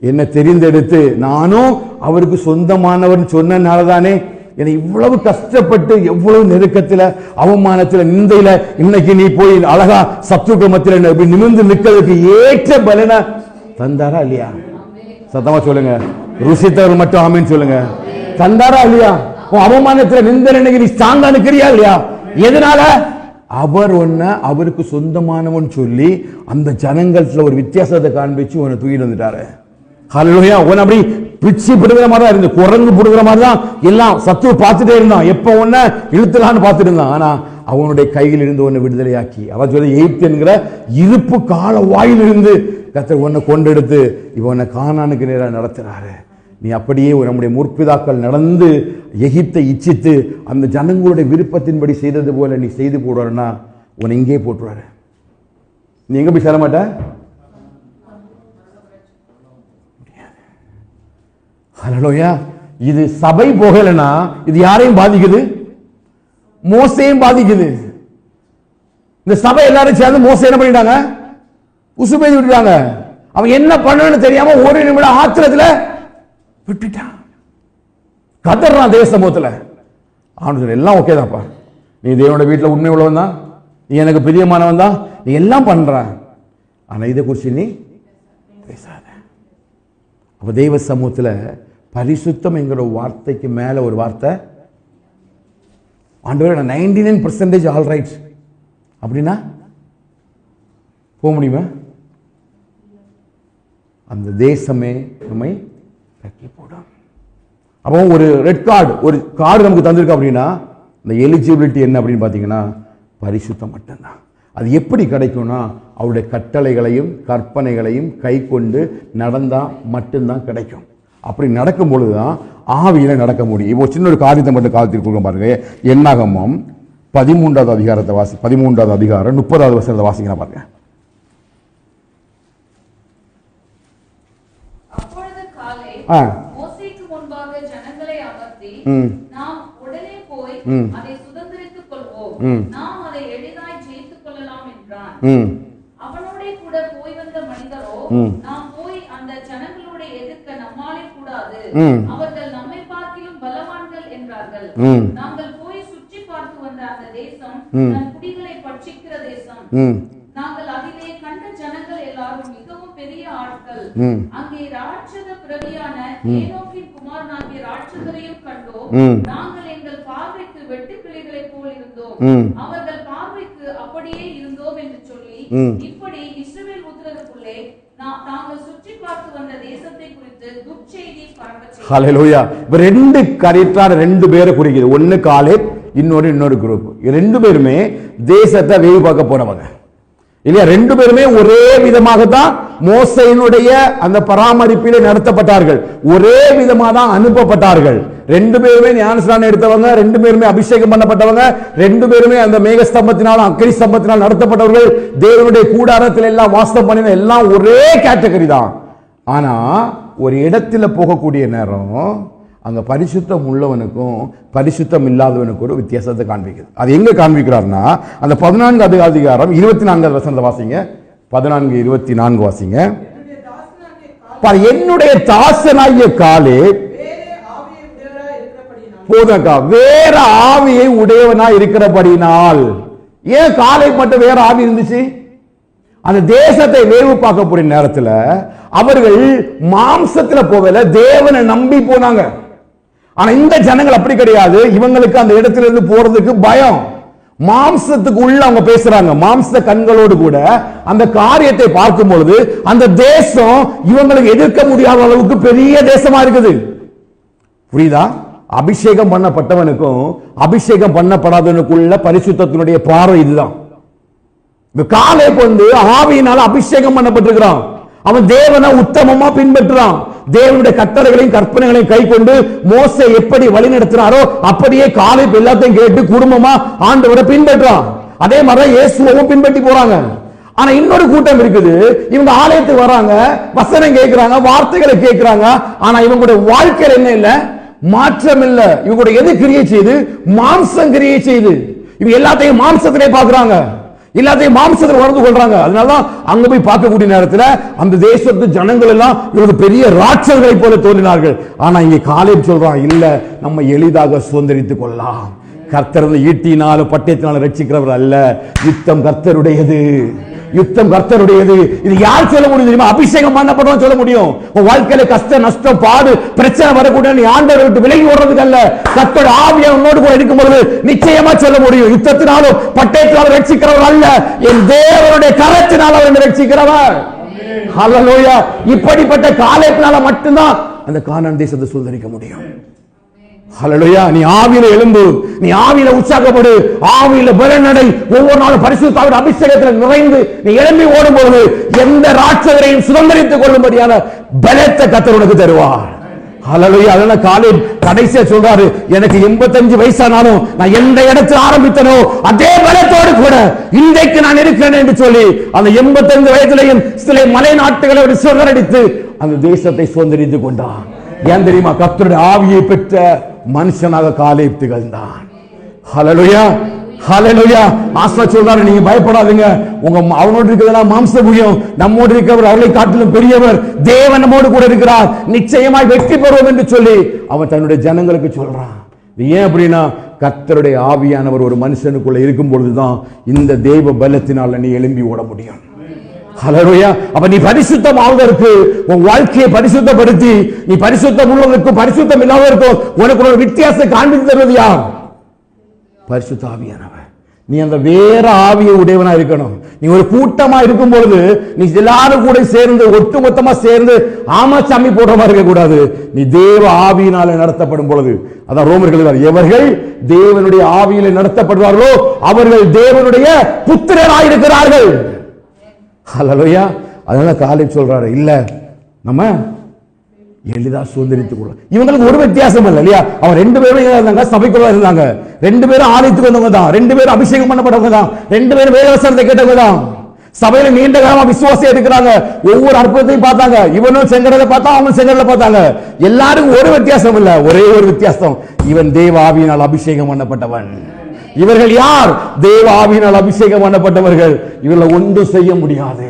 S1: என்ன தெரிந்தெடுத்து நானும் அவருக்கு சொந்தமானவர் சொன்னனாலதானே என்னை இவ்வளவு கஷ்டப்பட்டு எவ்வளவு நெருக்கத்தில் அவமானத்தில் நிந்தையில இன்னைக்கு நீ போய் அழகா சத்துருக்கமத்தில் நிமிர்ந்து நிற்கிறதுக்கு ஏற்ற பலனை தந்தாரா இல்லையா? சத்தமா சொல்லுங்க. ருசித்தவர் மட்டும் ஆமீன் சொல்லுங்க. தந்தாரா இல்லையா? அவமானத்தில் நிந்த நினைக்க நீ ஸ்ட்ராங்கா நிற்கிறியா இல்லையா? எதனால? அவர் ஒன்ன அவருக்கு சொந்தமானவன் சொல்லி அந்த ஜனங்கள்ல ஒரு வித்தியாசத்தை காண்பிச்சு உன்னை தூக்கிட்டு வந்துட்டாரு. ஹல்லேலூயா. உன்னை அப்படி பிச்சு பிடுகிற மாதிரி தான் இருந்து, குரங்கு பிடுகிற மாதிரி தான் எல்லாம் சத்துரு பார்த்துட்டே இருந்தான், எப்ப ஒன்ன இழுத்துலான்னு பார்த்துட்டு இருந்தான். ஆனா அவனுடைய கையில் இருந்து ஒன்னை விடுதலையாக்கி அவர் சொல்ல எகிப்து என்கிற இருப்பு கால வாயிலிருந்து கர்த்தர் ஒன்னை கொண்டெடுத்து இவனை கானானுக்கு நேராக நடத்துறாரு. நீ அப்படியே நம்முடைய முற்பிதாக்கள் நடந்து எகிப்தை இச்சித்து அந்த ஜனங்களுடைய விருப்பத்தின்படி செய்தது போல நீ செய்து போடுறன்னா உன்னை இங்கே போட்டுருவாரு. நீ எங்க போய் சேர மாட்ட? ஹல்லேலூயா. இது சபை போகலன்னா இது யாரையும் பாதிக்குது? மோசையும் பாதிக்குது. இந்த சபை எல்லாரும் சேர்ந்து மோசை என்ன பண்ணிட்டாங்க? உசு பேசி விட்டுட்டாங்க. அவன் என்ன பண்ணணும்னு தெரியாம ஒரு நிமிடம் ஆத்திரத்துல விட்டுட்டான். கதறான் தேவ சமூகத்துல. ஆண்டு எல்லாம் ஓகே தான்ப்பா, நீ தேவனோட வீட்டில் உண்மை உள்ளவன் தான், நீ எனக்கு பிரியமானவன் தான், நீ எல்லாம் பண்ற, ஆனா இதை குறிச்சு நீ பேசாத. அப்ப தெய்வ சமூகத்துல பரிசுத்தம் என்கிற வார்த்தைக்கு மேல ஒரு வார்த்தை, ஆண்டவரே 99% ஆல் ரைட் அப்படின்னா போக முடியுமா? அந்த தேசமே நம்மை கட்டி போடும். அப்போ ஒரு ரெட் கார்டு, ஒரு கார்டு நமக்கு தந்திருக்கு அப்படின்னா இந்த எலிஜிபிலிட்டி என்ன அப்படின்னு பார்த்தீங்கன்னா பரிசுத்தம் மட்டும்தான். அது எப்படி கிடைக்கும்னா அவருடைய கட்டளைகளையும் கற்பனைகளையும் கை கொண்டு நடந்தால் மட்டும்தான் கிடைக்கும். அப்படி நடக்கும் பொழுதுதான் ஆவியில் நடக்க முடியும். இப்போ சின்ன ஒரு காரியத்தை மட்டும் காலத்தில் கொடுக்க பாருங்க. என்னாகமம் 13வது அதிகாரத்தை 13வது அதிகாரம் 30வது வசனத்தை வாசிக்கிற பாருங்க.
S2: அப்பொழுது காலே மோசேக்கு முன்பாக ஜனங்களை அமர்த்தி, நாம் உடனே போய் அதை சுதந்தரித்துக் கொள்வோம், நாம் அதை எளிதாய் ஜெயித்துக் கொள்ளலாம் என்றான். அவனோட கூட போய் வந்த மனிதரோ, நாம் போய் அந்த ஜனங்களோட எதிர்க்க நம்மாலே கூடாது, அவர்கள் நம்மை பார்க்கிலும் பலவான்கள் என்றார்கள். நாங்கள் போய் சுற்றி பார்த்து வந்த அந்த தேசம் தன் குடிகளை பட்சிக்கிற தேசம். நாங்கள் அதிலே கண்ட ஜனங்கள் எல்லாரும் மிகவும் பெரிய ஆட்கள். அங்கே ராட்சத பிரவியான ஏனோக்கின் குமாரனாகிய ராட்சதரையும் கண்டோம். நாங்கள் எங்கள் பார்வைக்கு வெட்டுக்கிளிகளைப் போல் இருந்தோம், அவர்கள் பார்வைக்கு அப்படியே இருந்தோம் என்று சொல்லி, இப்படி இஸ்ரவேல் புத்திரருக்குள்ளே தாங்கள் சுற்றி பார்த்து வந்த தேசத்தை குறித்து துர்ச்செய்தி பரப்பச்
S1: ஹல்லேலூயா. இப்ப ரெண்டு கரெக்டான ரெண்டு பேரை குறிக்குது. ஒன்னு காலேப், இன்னொரு குரூப். ரெண்டு பேருமே தேசத்தை வேவு பார்க்க போனவங்க இல்லையா? ரெண்டு பேருமே ஒரே விதமாக தான் மோசேயினுடைய அந்த பராமரிப்பிலே நடத்தப்பட்டார்கள். ஒரே விதமாக தான் அனுப்பப்பட்டார்கள். ரெண்டு பேருமே ஞானஸ்நானம் எடுத்தவங்க, ரெண்டு பேருமே அபிஷேகம் பண்ணப்பட்டவங்க, ரெண்டு பேருமே அந்த மேகஸ்தம்பத்தினாலும் அக்கினி ஸ்தம்பத்தினால் நடத்தப்பட்டவர்கள். தேவனுடைய கூடாரத்தில் எல்லாம் வாசம் பண்ணின எல்லாம் ஒரே கேட்டகரி தான். ஆனா ஒரு இடத்துல போகக்கூடிய நேரம் அங்க பரிசுத்தம் உள்ளவனுக்கும் பரிசுத்தம் இல்லாதவனுக்கும் ஒரு வித்தியாசத்தை காண்பிக்குது. அது எங்க காண்பிக்கிறார்னா அந்த 14வது அதிகாரம் 24வது வசனத்தை வாசிங்க. 14:24 வாசிங்க. என்னுடைய தாசனாகிய காலே போதக்கா வேற ஆவியை உடையவனா இருக்கிறபடினால். ஏன் காலை மட்டும் வேற ஆவி இருந்துச்சு? அந்த தேசத்தை வேவு பார்க்கக்கூடிய நேரத்தில் அவர்கள் மாம்சத்துல போகல, தேவனை நம்பி போனாங்க. ஆனா இந்த ஜனங்கள் அப்படி கிடையாது. இவங்களுக்கு அந்த இடத்துல இருந்து போறதுக்கு பயம். மாம்சத்துக்கு உள்ள அவங்க பேசுறாங்க. மாம்ச கண்களோடு கூட அந்த காரியத்தை பார்க்கும் பொழுது அந்த தேசம் இவங்களுக்கு எதிர்க்க முடியாத அளவுக்கு பெரிய தேசமா இருக்குது. புரியுதா? அபிஷேகம் பண்ணப்பட்டவனுக்கும் அபிஷேகம் பண்ணப்படாதவனுக்குள்ள பரிசுத்தத்தினுடைய பார்வை இதுதான். காலேப் ஆவியினால அபிஷேகம் பண்ணப்பட்டிருக்கிறான். அவன் தேவனை உத்தமமா பின்பற்றுறான். தேவனுடைய கட்டளைகளையும் கற்பனைகளையும் கை கொண்டு மோசே எப்படி வழி நடத்தினாரோ அப்படியே காலேப் எல்லாத்தையும் கேட்டு குடும்பமா ஆண்டவரை பின்பற்றான். அதே மாதிரி இயேசுவும் பின்பற்றி போறாங்க. ஆனா இன்னொரு கூட்டம் இருக்குது. இவங்க ஆலயத்துக்கு வராங்க, வசனம் கேட்கிறாங்க, வார்த்தைகளை கேட்கிறாங்க. ஆனா இவங்களுடைய வாழ்க்கையில் என்ன இல்ல? மாற்றம் இல்ல. இவங்களுடைய எது கிரியை செய்து? மாம்சம் கிரியை செய்து. இவங்க எல்லாத்தையும் மாம்சத்திலே பாக்குறாங்க, எல்லாத்தையும் மாம்சத்தில் உணர்ந்து கொள்றாங்க. அதனாலதான் அங்க போய் பார்க்கக்கூடிய நேரத்தில் அந்த தேசத்து ஜனங்கள் எல்லாம் இவங்க பெரிய ராட்சர்களை போல தோன்றினார்கள். ஆனா இங்க காலேப் சொல்றான், இல்ல நம்ம எளிதாக சுதந்திரித்துக் கொள்ளலாம். கர்த்தர் ஈட்டினாலும் பட்டயத்தினாலும் ரட்சிக்கிறவர் அல்ல. யுத்தம் கர்த்தருடையது, யுத்தம் கர்த்தருடையது. இது யார் சொல்ல முடியும் தெரியுமா? அபிஷேகம் பண்ணப்பட்டவன் சொல்ல முடியும். உன் வாழ்க்கையில கஷ்டம், நஷ்டம், பாடு, பிரச்சனை வரக்கூடிய நீ ஆண்டவரை விட்டு விலகி ஓடுறதுக்கு அல்ல, கர்த்தர் ஆவியை உன்னோடு கூட இருக்கும் பொழுது நிச்சயமா சொல்ல முடியும். யுத்தத்தினாலும் பட்டயத்தினாலும் ரட்சிக்கிறவர் அல்ல, என் தேவனுடைய கரத்தினால் அவர் ரட்சிக்கிறவர். ஹல்லேலூயா. இப்படிப்பட்ட காலேப்பினால மட்டும்தான் அந்த கானான் தேசத்தை சுதந்திரிக்க முடியும். ஹல்லேலூயா. நீ ஆவியில எழும்பு, நீ ஆவியில உற்சாகப்படு, ஆவியில பலனடை. ஒவ்வொரு நாளும் பரிசுத்த ஆவியின் அபிஷேகத்தில் நிறைந்து நீ எழும்பி ஓடும்போது எந்த ராட்சதரையும் சுதந்திரித்துக் கொள்ளும்படியான பலத்தை கர்த்தர் உனக்கு தருவார். ஹல்லேலூயா. அதனால காலேப் கடைசியா சொல்றாரு, எனக்கு 85 வயசானாலும் நான் எந்த இடத்தில் ஆரம்பித்தனோ அதே பலத்தோடு கூட இன்றைக்கு நான் இருக்கிறேன் என்று சொல்லி அந்த 85 வயதிலையும் சில மலை நாட்டுகளோடு சுதந்திரித்து அந்த தேசத்தை சுதந்திரித்துக் கொண்டான். ஏன் தெரியுமா? கர்த்தருடைய ஆவியை பெற்ற மனுஷனாக காலேப் திகழ்ந்தான். ஹல்லேலூயா, ஹல்லேலூயா. ஆசா சொல்றாரு, நீங்க பயப்படாதீங்க, உங்க அவனோடு இருக்கிறதெல்லாம் மாம்ச புயம், நம்மோடு இருக்கிறவர் அவர்களை காட்டிலும் பெரியவர், தேவன் நம்மோடு கூட இருக்கிறார், நிச்சயமாய் வெற்றி பெறுவோம் என்று சொல்லி அவன் தன்னுடைய ஜனங்களுக்கு சொல்றான். ஏன் அப்படின்னா கர்த்தருடைய ஆவியானவர் ஒரு மனுஷனுக்குள்ள இருக்கும் பொழுதுதான் இந்த தெய்வ பலத்தினால நீ எழும்பி ஓட முடியும். ஹல்லேலூயா. அப்ப நீ பரிசுத்தம் ஆவதற்கு உன் வாழ்க்கையை பரிசுத்தப்படுத்தி நீ பரிசுத்தம் உள்ளவருக்கும் பரிசுத்தம் இல்லாதவருக்கும் உனக்கு ஒரு வித்தியாசத்தை காண்பித்து தருவது யார்? பரிசுத்த ஆவியானவர். நீ அந்த வேற ஆவியை உடையவனா இருக்கணும். நீ ஒரு கூட்டமா இருக்கும் பொழுது நீ எல்லாரும் கூட சேர்ந்து ஒட்டுமொத்தமா சேர்ந்து ஆமா சாமி போடுற மாதிரி இருக்க கூடாது. நீ தேவ ஆவியினால நடத்தப்படும் பொழுது, அதான் ரோமர்கள், எவர்கள் தேவனுடைய ஆவியில நடத்தப்படுவார்களோ அவர்கள் தேவனுடைய புத்திரராயிருக்கிறார்கள். ஹல்லேலூயா. அதனால காலை சொல்றாரு, இல்ல நம்ம எளிதா சுதந்திரித்துக் கொள்ள. இவங்களுக்கு ஒரு வித்தியாசம் இல்லை இல்லையா? அவன் 2 பேரும் இருந்தாங்க, சபைக்குள்ள இருந்தாங்க. 2 பேரும் ஆலயத்துக்கு வந்தவங்க தான், 2 பேரும் அபிஷேகம் பண்ணப்பட்டவங்க தான், 2 பேரும் வேதவசனத்தை கேட்டவங்க தான். சபையில நீண்ட காலமா விசுவாசம் இருக்கிறாங்க. ஒவ்வொரு அற்புதத்தையும் பார்த்தாங்க. இவனும் செங்கடலை பார்த்தா, அவங்களும் செங்கடலை பார்த்தாங்க. எல்லாருக்கும் ஒரு வித்தியாசம் இல்ல, ஒரே ஒரு வித்தியாசம், இவன் தேவ ஆவியினால் அபிஷேகம் பண்ணப்பட்டவன். இவர்கள் யார்? தேவ ஆவியினால் அபிஷேகம் பண்ணப்பட்டவர்கள். இவர்களை ஒன்றும் செய்ய முடியாது.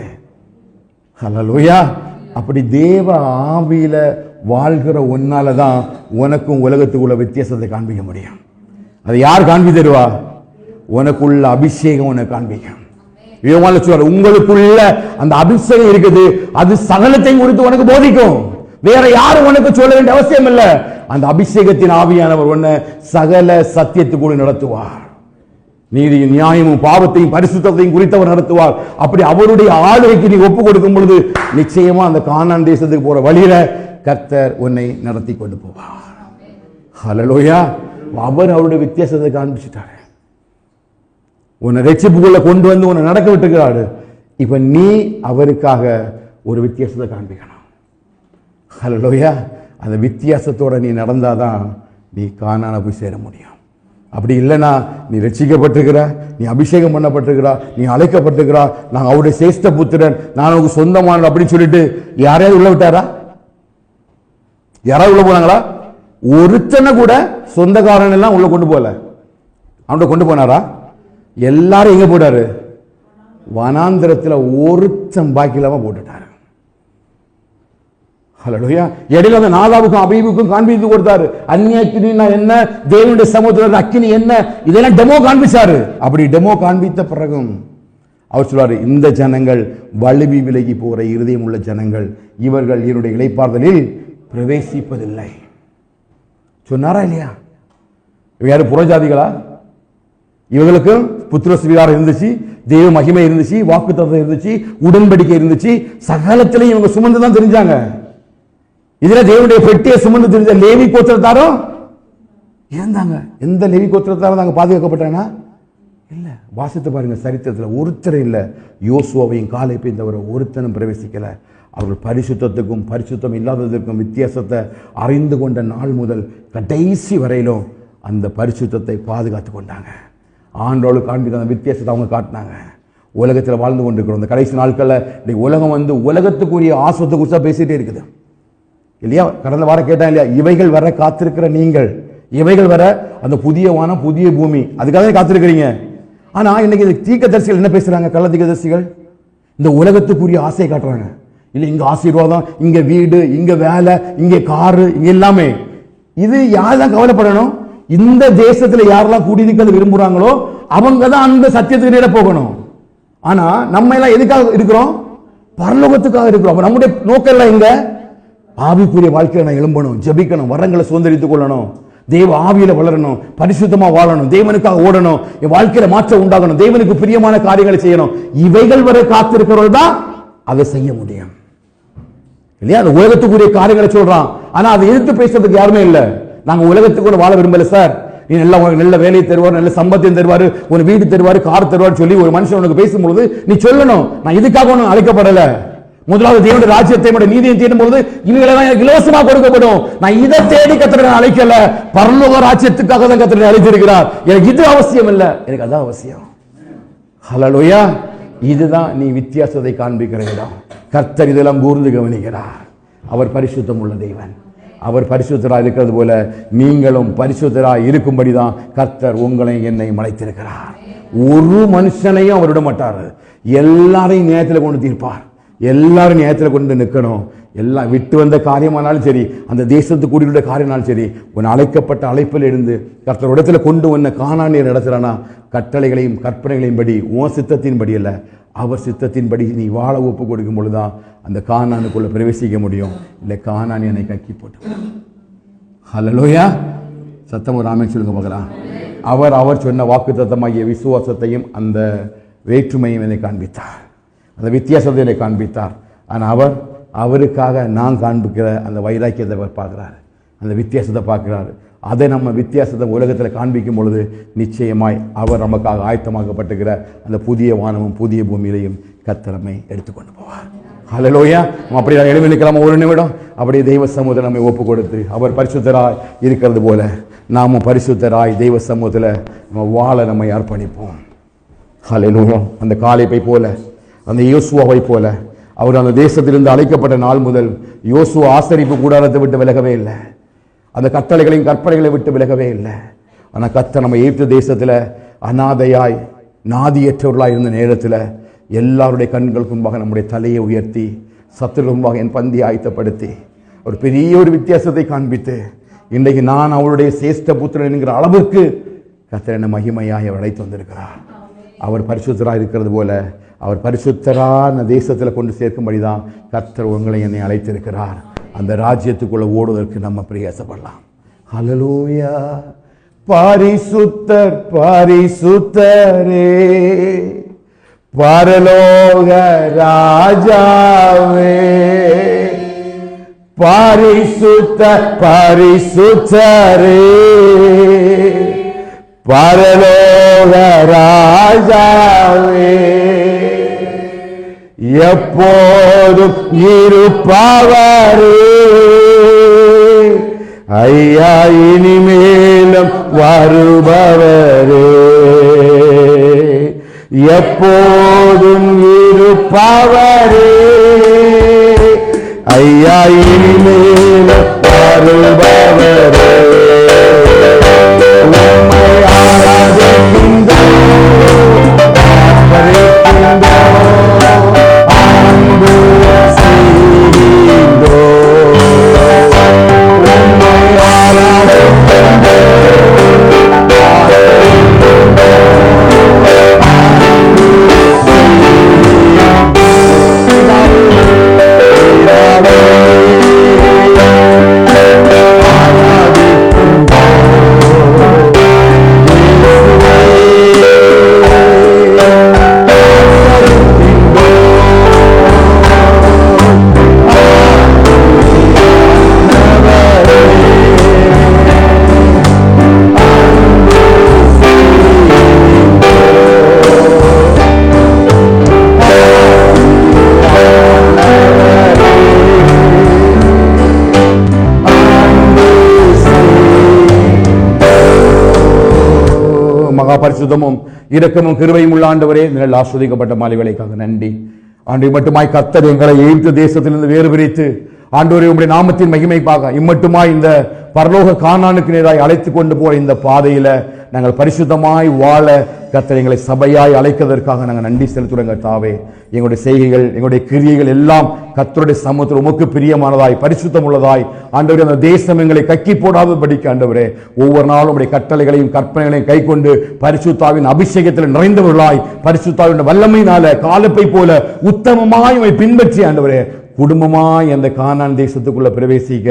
S1: ஹல்லேலூயா. அப்படி தேவ ஆவியில வாழ்கிற ஒன்னாலதான் உனக்கும் உலகத்துக்குள்ள வித்தியாசத்தை காண்பிக்க முடியும். அதை யார் காண்பி தருவா? உனக்குள்ள அபிஷேகம் உனக்கு காண்பிக்கும். உங்களுக்குள்ள அந்த அபிஷேகம் இருக்குது, அது சகலத்தையும் குறித்து உனக்கு போதிக்கும். வேற யாரும் உனக்கு சொல்ல வேண்டிய அவசியம் இல்லை. அந்த அபிஷேகத்தின் ஆவியானவர் உன்னை சகல சத்தியத்துக்குள்ள நடத்துவார். நீதியும் நியாயமும் பாவத்தையும் பரிசுத்தத்தையும் குறித்தவர் நடத்துவார். அப்படி அவருடைய ஆளுகைக்கு நீ ஒப்பு கொடுக்கும் பொழுது நிச்சயமா அந்த கானான் தேசத்துக்கு போற வழியில கர்த்தர் உன்னை நடத்தி கொண்டு போவார். ஹல்லேலூயா. அவர் அவருடைய வித்தியாசத்தை காண்பிச்சுட்டாரு. உன்னை ரட்சிப்புக்குள்ள கொண்டு வந்து உன்னை நடக்க விட்டுக்கிறாரு. இப்ப நீ அவருக்காக ஒரு வித்தியாசத்தை காண்பிக்கணும். ஹல்லேலூயா. அந்த வித்தியாசத்தோட நீ நடந்தாதான் நீ கானான போய் சேர முடியும். அப்படி இல்லைன்னா நீ ரட்சிக்கப்பட்டிருக்கிற, நீ அபிஷேகம் பண்ணப்பட்டிருக்கிறா, நீ அழைக்கப்பட்டிருக்கிறா, நான் அவருடைய சேஷ்ட புத்திரன், நான் உனக்கு சொந்தமான அப்படின்னு சொல்லிட்டு யாரையாவது உள்ள விட்டாரா? யாராவது உள்ள போனாங்களா? ஒருத்தனை கூட சொந்தக்காரன் எல்லாம் உள்ள கொண்டு போல. அவன்கிட்ட கொண்டு போனாரா? எல்லாரும் எங்க போட்டாரு? வனாந்திரத்தில் ஒருத்தன் பாக்கி இல்லாம போட்டுட்டாரு. ஹல்லேலூயா. இடையில அந்த நாதாவுக்கும் அபீபுக்கும் காண்பித்து கொடுத்தாரு. அந்நிய அக்கினினா என்ன, தேவனுடைய சமுத்திர அக்கினி என்ன, இதெல்லாம் டெமோ காண்பிச்சாரு. அப்படி டெமோ காண்பித்த பிறகும் அவர் சொல்றாரு, இந்த ஜனங்கள் வலுவி விலகி போற இருதயம் உள்ள ஜனங்கள், இவர்கள் என்னுடைய இளைப்பாறுதலில் பிரவேசிப்பதில்லை சொன்னாரா இல்லையா? யாரு? புறஜாதிகளா? இவங்களுக்கு புத்திர சுவிகாரம் இருந்துச்சு, தேவ மகிமை இருந்துச்சு, வாக்குத்தத்தம் இருந்துச்சு, உடன்படிக்கை இருந்துச்சு, சகலத்திலையும் இவங்க சுமந்து தான் தெரிஞ்சாங்க. இதுல தேவனுடைய பெட்டியை சுமந்து தெரிஞ்ச லேவி கோத்திரத்தாரும் இருந்தாங்க. எந்த லேவி கோத்திரத்தாரும் நாங்க பாதுகாக்கப்பட்டாங்கன்னா இல்ல. வாசித்து பாருங்க, சரித்திரத்தில் ஒருத்தர் இல்ல. யோசுவாவையும் காலேப்பையும் தவிர ஒருத்தனும் பிரவேசிக்கல. அவர்கள் பரிசுத்தத்துக்கும் பரிசுத்தம் இல்லாததற்கும் வித்தியாசத்தை அறிந்து கொண்ட நாள் முதல் கடைசி வரையிலும் அந்த பரிசுத்தத்தை பாதுகாத்து கொண்டாங்க. ஆண்டோடு காண்பித்த அந்த வித்தியாசத்தை அவங்க காட்டினாங்க. உலகத்தில் வாழ்ந்து கொண்டிருக்கிறோம். இந்த கடைசி நாட்களில் உலகம் வந்து உலகத்துக்குரிய ஆஸ்வத்தை குறித்து பேசிட்டே இருக்குது இல்லையா? கடந்த வாரம் கேட்டாங்க இல்லையா? இவைகள் வர காத்திருக்கிற நீங்கள், இவைகள் வர அந்த புதிய வானம் புதிய பூமி, அதுக்காக காத்திருக்கிறீங்க. ஆனா இன்னைக்கு இந்த தீர்க்கதரிசிகள் என்ன பேசுறாங்க? கள்ள தீர்க்கதரிசிகள் இந்த உலகத்துக்குரிய ஆசையை காட்டுறாங்க. இல்ல இங்க ஆசீர்வாதம், இங்க வீடு, இங்க வேலை, இங்க காரு, இங்க எல்லாமே. இது யாரெல்லாம் கவலைப்படணும்? இந்த தேசத்துல யாரெல்லாம் குடியிருக்கிறது விரும்புறாங்களோ அவங்க தான் அந்த சத்தியத்துக்கு நேர போகணும். ஆனா நம்ம எல்லாம் எதுக்காக இருக்கிறோம்? பரலோகத்துக்காக இருக்கிறோம். நம்முடைய நோக்கம் எல்லாம் எங்க? ஆவிக்குரிய வாழ்க்கையில நான் எழும்பணும், ஜெபிக்கணும், வரங்களை சுதந்திரித்துக் கொள்ளணும், தேவ ஆவியில வளரணும், பரிசுத்தமா வாழணும், தேவனுக்காக ஓடணும், என் வாழ்க்கையில மாற்றம் உண்டாகணும், தேவனுக்கு பிரியமான காரியங்களை செய்யணும். இவைகள் வரை காத்திருக்கிறவர்கள் தான் அதை செய்ய முடியும் இல்லையா? அந்த உலகத்துக்குரிய காரியங்களை சொல்றான். ஆனா அதை எதிர்த்து பேசுறதுக்கு யாருமே இல்ல. நாங்க உலகத்துக்கு வாழ விரும்பல சார், நீ நல்ல வேலையை தருவார், நல்ல சம்பத்தையும் தருவாரு, ஒரு வீடு தருவாரு, கார் தருவார் சொல்லி ஒரு மனுஷன் உனக்கு பேசும்பொழுது நீ சொல்லணும், நான் இதுக்காக ஒன்னும் அழைக்கப்படல. முதலாவது தேவனுடைய ராஜ்யத்தை நீதியை தேடும் பொழுது இவைகளெல்லாம் எனக்கு இலவசமா கொடுக்கப்படும். நான் இதை தேடி கர்த்தரை அழைக்கல, பரலோக ராஜ்யத்துக்காக தான் கர்த்தரை அழைத்திருக்கிறார். எனக்கு இது அவசியம் இல்ல, எனக்கு அதான் அவசியம். ஹல்லேலூயா. இதுதான் நீ வித்தியாசத்தை காண்பிக்கிற இடம். கர்த்தர் இதெல்லாம் கூர்ந்து கவனிக்கிறார். அவர் பரிசுத்தம் உள்ள தேவன். அவர் பரிசுத்தராக இருக்கிறது போல நீங்களும் பரிசுத்தராக இருக்கும்படிதான் கர்த்தர் உங்களை என்னை அழைத்திருக்கிறார். ஒரு மனுஷனையும் அவர் விட மாட்டார். எல்லாரையும் நியாயத்தில் கொண்டு தீர்ப்பார். எல்லாரும் நியாயத்தில் கொண்டு நிற்கணும். எல்லாம் விட்டு வந்த காரியமானாலும் சரி, அந்த தேசத்துக்கு கூடியுள்ள காரியமானாலும் சரி, உன் அழைக்கப்பட்ட அழைப்பில் இருந்து கர்த்தர் இடத்துல கொண்டு உன்னை காணானியர் இடத்துலனா கட்டளைகளையும் கற்பனைகளையும் படி, உன் சித்தத்தின்படி அல்ல, அவர் சித்தத்தின்படி நீ வாழ ஒப்பு கொடுக்கும் பொழுதுதான் அந்த கானானுக்குள்ள பிரவேசிக்க முடியும். இல்லை கானானியனை கக்கி போட்டு. ஹல்லேலூயா. சத்தம் ஒரு ஆமென் சொல்லுங்க பார்க்கலாம். அவர் சொன்ன வாக்குத்தத்தமாகிய விசுவாசத்தையும் அந்த வேற்றுமையும் என்னை காண்பித்தார், அந்த வித்தியாசத்தை என்னை காண்பித்தார். ஆனால் அவருக்காக நான் காண்பிக்கிற அந்த வைராக்கியத்தை அவர் பார்க்குறாரு, அந்த வித்தியாசத்தை பார்க்குறாரு. அதை நம்ம வித்தியாசத்தை உலகத்தில் காண்பிக்கும் பொழுது நிச்சயமாய் அவர் நமக்காக ஆயத்தமாக்கப்பட்டுக்கிற அந்த புதிய வானமும் புதிய பூமியிலையும் கர்த்தர் நம்மை எடுத்துக்கொண்டு போவார். ஹல்லேலூயா. நம்ம அப்படி எழுதி நிற்கலாமா ஒரு நிமிடம்? அப்படியே தெய்வ சமூகத்தில் நம்மை ஒப்பு கொடுத்து அவர் பரிசுத்தராய் இருக்கிறது போல நாமும் பரிசுத்தராய் தெய்வ சமூகத்தில் நம்ம வாழ நம்மை அர்ப்பணிப்போம். ஹல்லேலூயா. அந்த காலேபை போல, அந்த யோசுவாவை போல, அவர் அந்த தேசத்திலிருந்து அழைக்கப்பட்ட நாள் முதல் யோசுவா ஆசரிப்பு கூடாரத்தை விட்டு விலகவே இல்லை, அந்த கட்டளைகளையும் கற்பனைகளை விட்டு விலகவே இல்லை. ஆனால் கர்த்தர் நம்ம எகிப்து தேசத்தில் அநாதையாய் நாதியற்றவர்களாக இருந்த நேரத்தில் எல்லாருடைய கண்களுக்கு முன்பாக நம்முடைய தலையை உயர்த்தி சத்துருக்கு முன்பாக என் பந்தி ஆயத்தப்படுத்தி ஒரு பெரிய ஒரு வித்தியாசத்தை காண்பித்து இன்றைக்கு நான் அவருடைய சேஷ்ட புத்திரன் என்கிற அளவுக்கு கர்த்தர் என்னை மகிமையாய் அவர் அழைத்து வந்திருக்கிறார். அவர் பரிசுத்தராக இருக்கிறது போல அவர் பரிசுத்தரான தேசத்தில் கொண்டு சேர்க்கும்படி தான் கர்த்தர் உங்களை என்னை அழைத்திருக்கிறார். அந்த ராஜ்யத்துக்குள்ள ஓடுவதற்கு நம்ம பிரயாசப்படலாம். ஹல்லேலூயா. பரிசுத்தர் பரிசுத்தரே பரலோக ராஜாவே, பரிசுத்தர் பரிசுத்தரே பரலோக ராஜாவே, எப்போதும் இருப்பவரே ஐயா, இனிமேலும் வருபவரே, எப்போதும் இருப்பவரே ஐயா, இனிமேலும் வருபவரே, உம்மை ஆராதிக்கின்றோம், அன்பு செய்கின்றோம், உம்மை பரிசுத்தமும் இரக்கமும் கிருபையும் உள்ள ஆண்டவரே, நீங்கள் ஆஸ்வதிக்கப்பட்ட மாலை வேளைக்காக நன்றி. ஆண்டு மட்டுமாய் கர்த்தர் எங்களை எகிப்து தேசத்திலிருந்து வேறு பிரித்து ஆண்டவரே உம்முடைய நாமத்தின் மகிமைக்காக இம்மட்டுமாய் இந்த பரலோக கானானுக்கு நேராய் அழைத்து கொண்டு போற இந்த பாதையில நாங்கள் பரிசுத்தமாய் வாழ கர்த்தர் எங்களை சபையாய் அழைக்கிறதற்காக நாங்கள் நன்றி செலுத்துறோம். கர்த்தாவே, எங்களுடைய செய்கைகள் எங்களுடைய கிரியைகள் எல்லாம் கர்த்தருடைய சமூகத்தில் உமக்கு பிரியமானதாய் பரிசுத்தம் உள்ளதாய் ஆண்டவரே, அந்த தேசம் எங்களை கக்கி போடாதபடிக்கு ஆண்டவரே ஒவ்வொரு நாளும் உடைய கட்டளைகளையும் கற்பனைகளையும் கை கொண்டு பரிசுத்தாவின் அபிஷேகத்தில் நிறைந்தவர்களாய் பரிசுத்தாவின் வல்லமையினால காலப்பை போல உத்தமமாய் பின்பற்றி ஆண்டவரே குடும்பமாய் அந்த கானான் தேசத்துக்குள்ள பிரவேசிக்க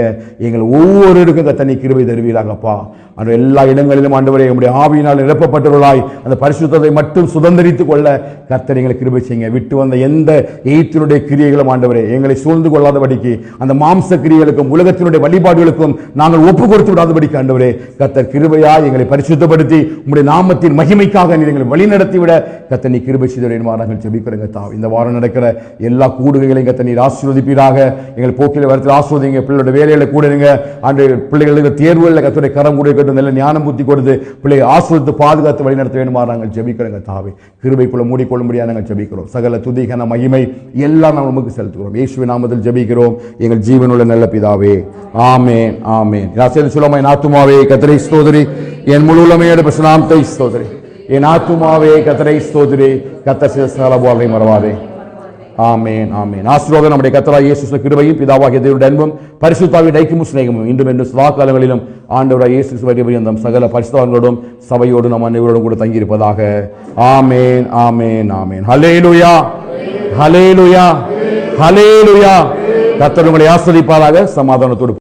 S1: எங்கள் ஒவ்வொருவருக்கும் தனி கிருபை தருவீராகப்பா. அந்த எல்லா இடங்களிலும் ஆண்டவரே உம்முடைய ஆவியினால் நிரப்பப்பட்டவர்களாய் அந்த பரிசுத்தத்தை மட்டும் சுதந்திரித்துக் கொள்ள கர்த்தர் எங்களை கிருபை செய்யுங்க. விட்டு வந்த எந்த எய்த்தினுடைய கிரியைகளும் ஆண்டவரே எங்களை சூழ்ந்து கொள்ளாதபடிக்கு, அந்த மாம்ச கிரியைகளுக்கும் உலகத்தினுடைய வழிபாடுகளுக்கும் நாங்கள் ஒப்பு கொடுத்து விடாதபடிக்கு ஆண்டவரே கர்த்தர் கிருபையாய் எங்களை பரிசுத்தப்படுத்தி உம்முடைய நாமத்தின் மகிமைக்காக நீர் எங்களை வழி நடத்தி விட கர்த்தர் நீ கிருபை செய்தவரின் வாரங்கள் ஜெபிக்கிறேங்க. இந்த வாரம் நடக்கிற எல்லா கூடுகைகளையும் கர்த்தர் நீர் ஆசீர்வதிப்பீராக. எங்கள் போக்கில வரத்தில் ஆசீர்வதிங்க. பிள்ளைகளுடைய வேலையில கூடுங்க ஆண்டு, பிள்ளைகளுக்கு தேர்வுகளில் கர்த்தருடைய கரம் கூட நல்ல ஞானம் புத்தி கொடுத்து பிள்ளைகளை ஆசீர்வதித்து பாதுகாத்து வழி நடத்த வேண்டுமா நாங்கள் ஜெபிக்கிறோங்க. தாவே கிருபைக்குள்ள மூடிக்கொள்ளும்படியாக நாங்கள் ஜெபிக்கிறோம். சகல துதி கன மகிமை எல்லாம் நாம் நமக்கு செலுத்துகிறோம். இயேசுவின் நாமத்தில் ஜெபிக்கிறோம் எங்கள் ஜீவனுள்ள நல்ல பிதாவே, ஆமென் ஆமென். சொல்லுமா, என் ஆத்துமாவே கர்த்தரை ஸ்தோத்திரி, என் முழு உள்ளமையோடு பிரசனாமத்தை ஸ்தோத்திரி, என் ஆத்துமாவே கர்த்தரை ஸ்தோத்திரி, கர்த்தர் செய்த சகல உபகாரங்களை மறவாதே. ஆமென் ஆமென். ஆசீர்வாதம் நம்முடைய கர்த்தராகிய இயேசு கிருபையும் பிதாவாகிய தேவனுடைய அன்பும் பரிசுத்தாவின் ஐக்கியமும் சிநேகமும் இன்றும் என்று சதா காலங்களிலும் ஆண்டவராகிய இயேசு கிறிஸ்துவின் சகல பரிசுத்தவான்களோடும் சபையோடு நம் அனைவரோடும் கூட தங்கியிருப்பதாக. ஆமென் ஆமென் ஆமென். ஹல்லேலூயா ஹல்லேலூயா ஹல்லேலூயா. கர்த்தர் உங்களை ஆசீர்வதிப்பாராக. சமாதானத்தோடு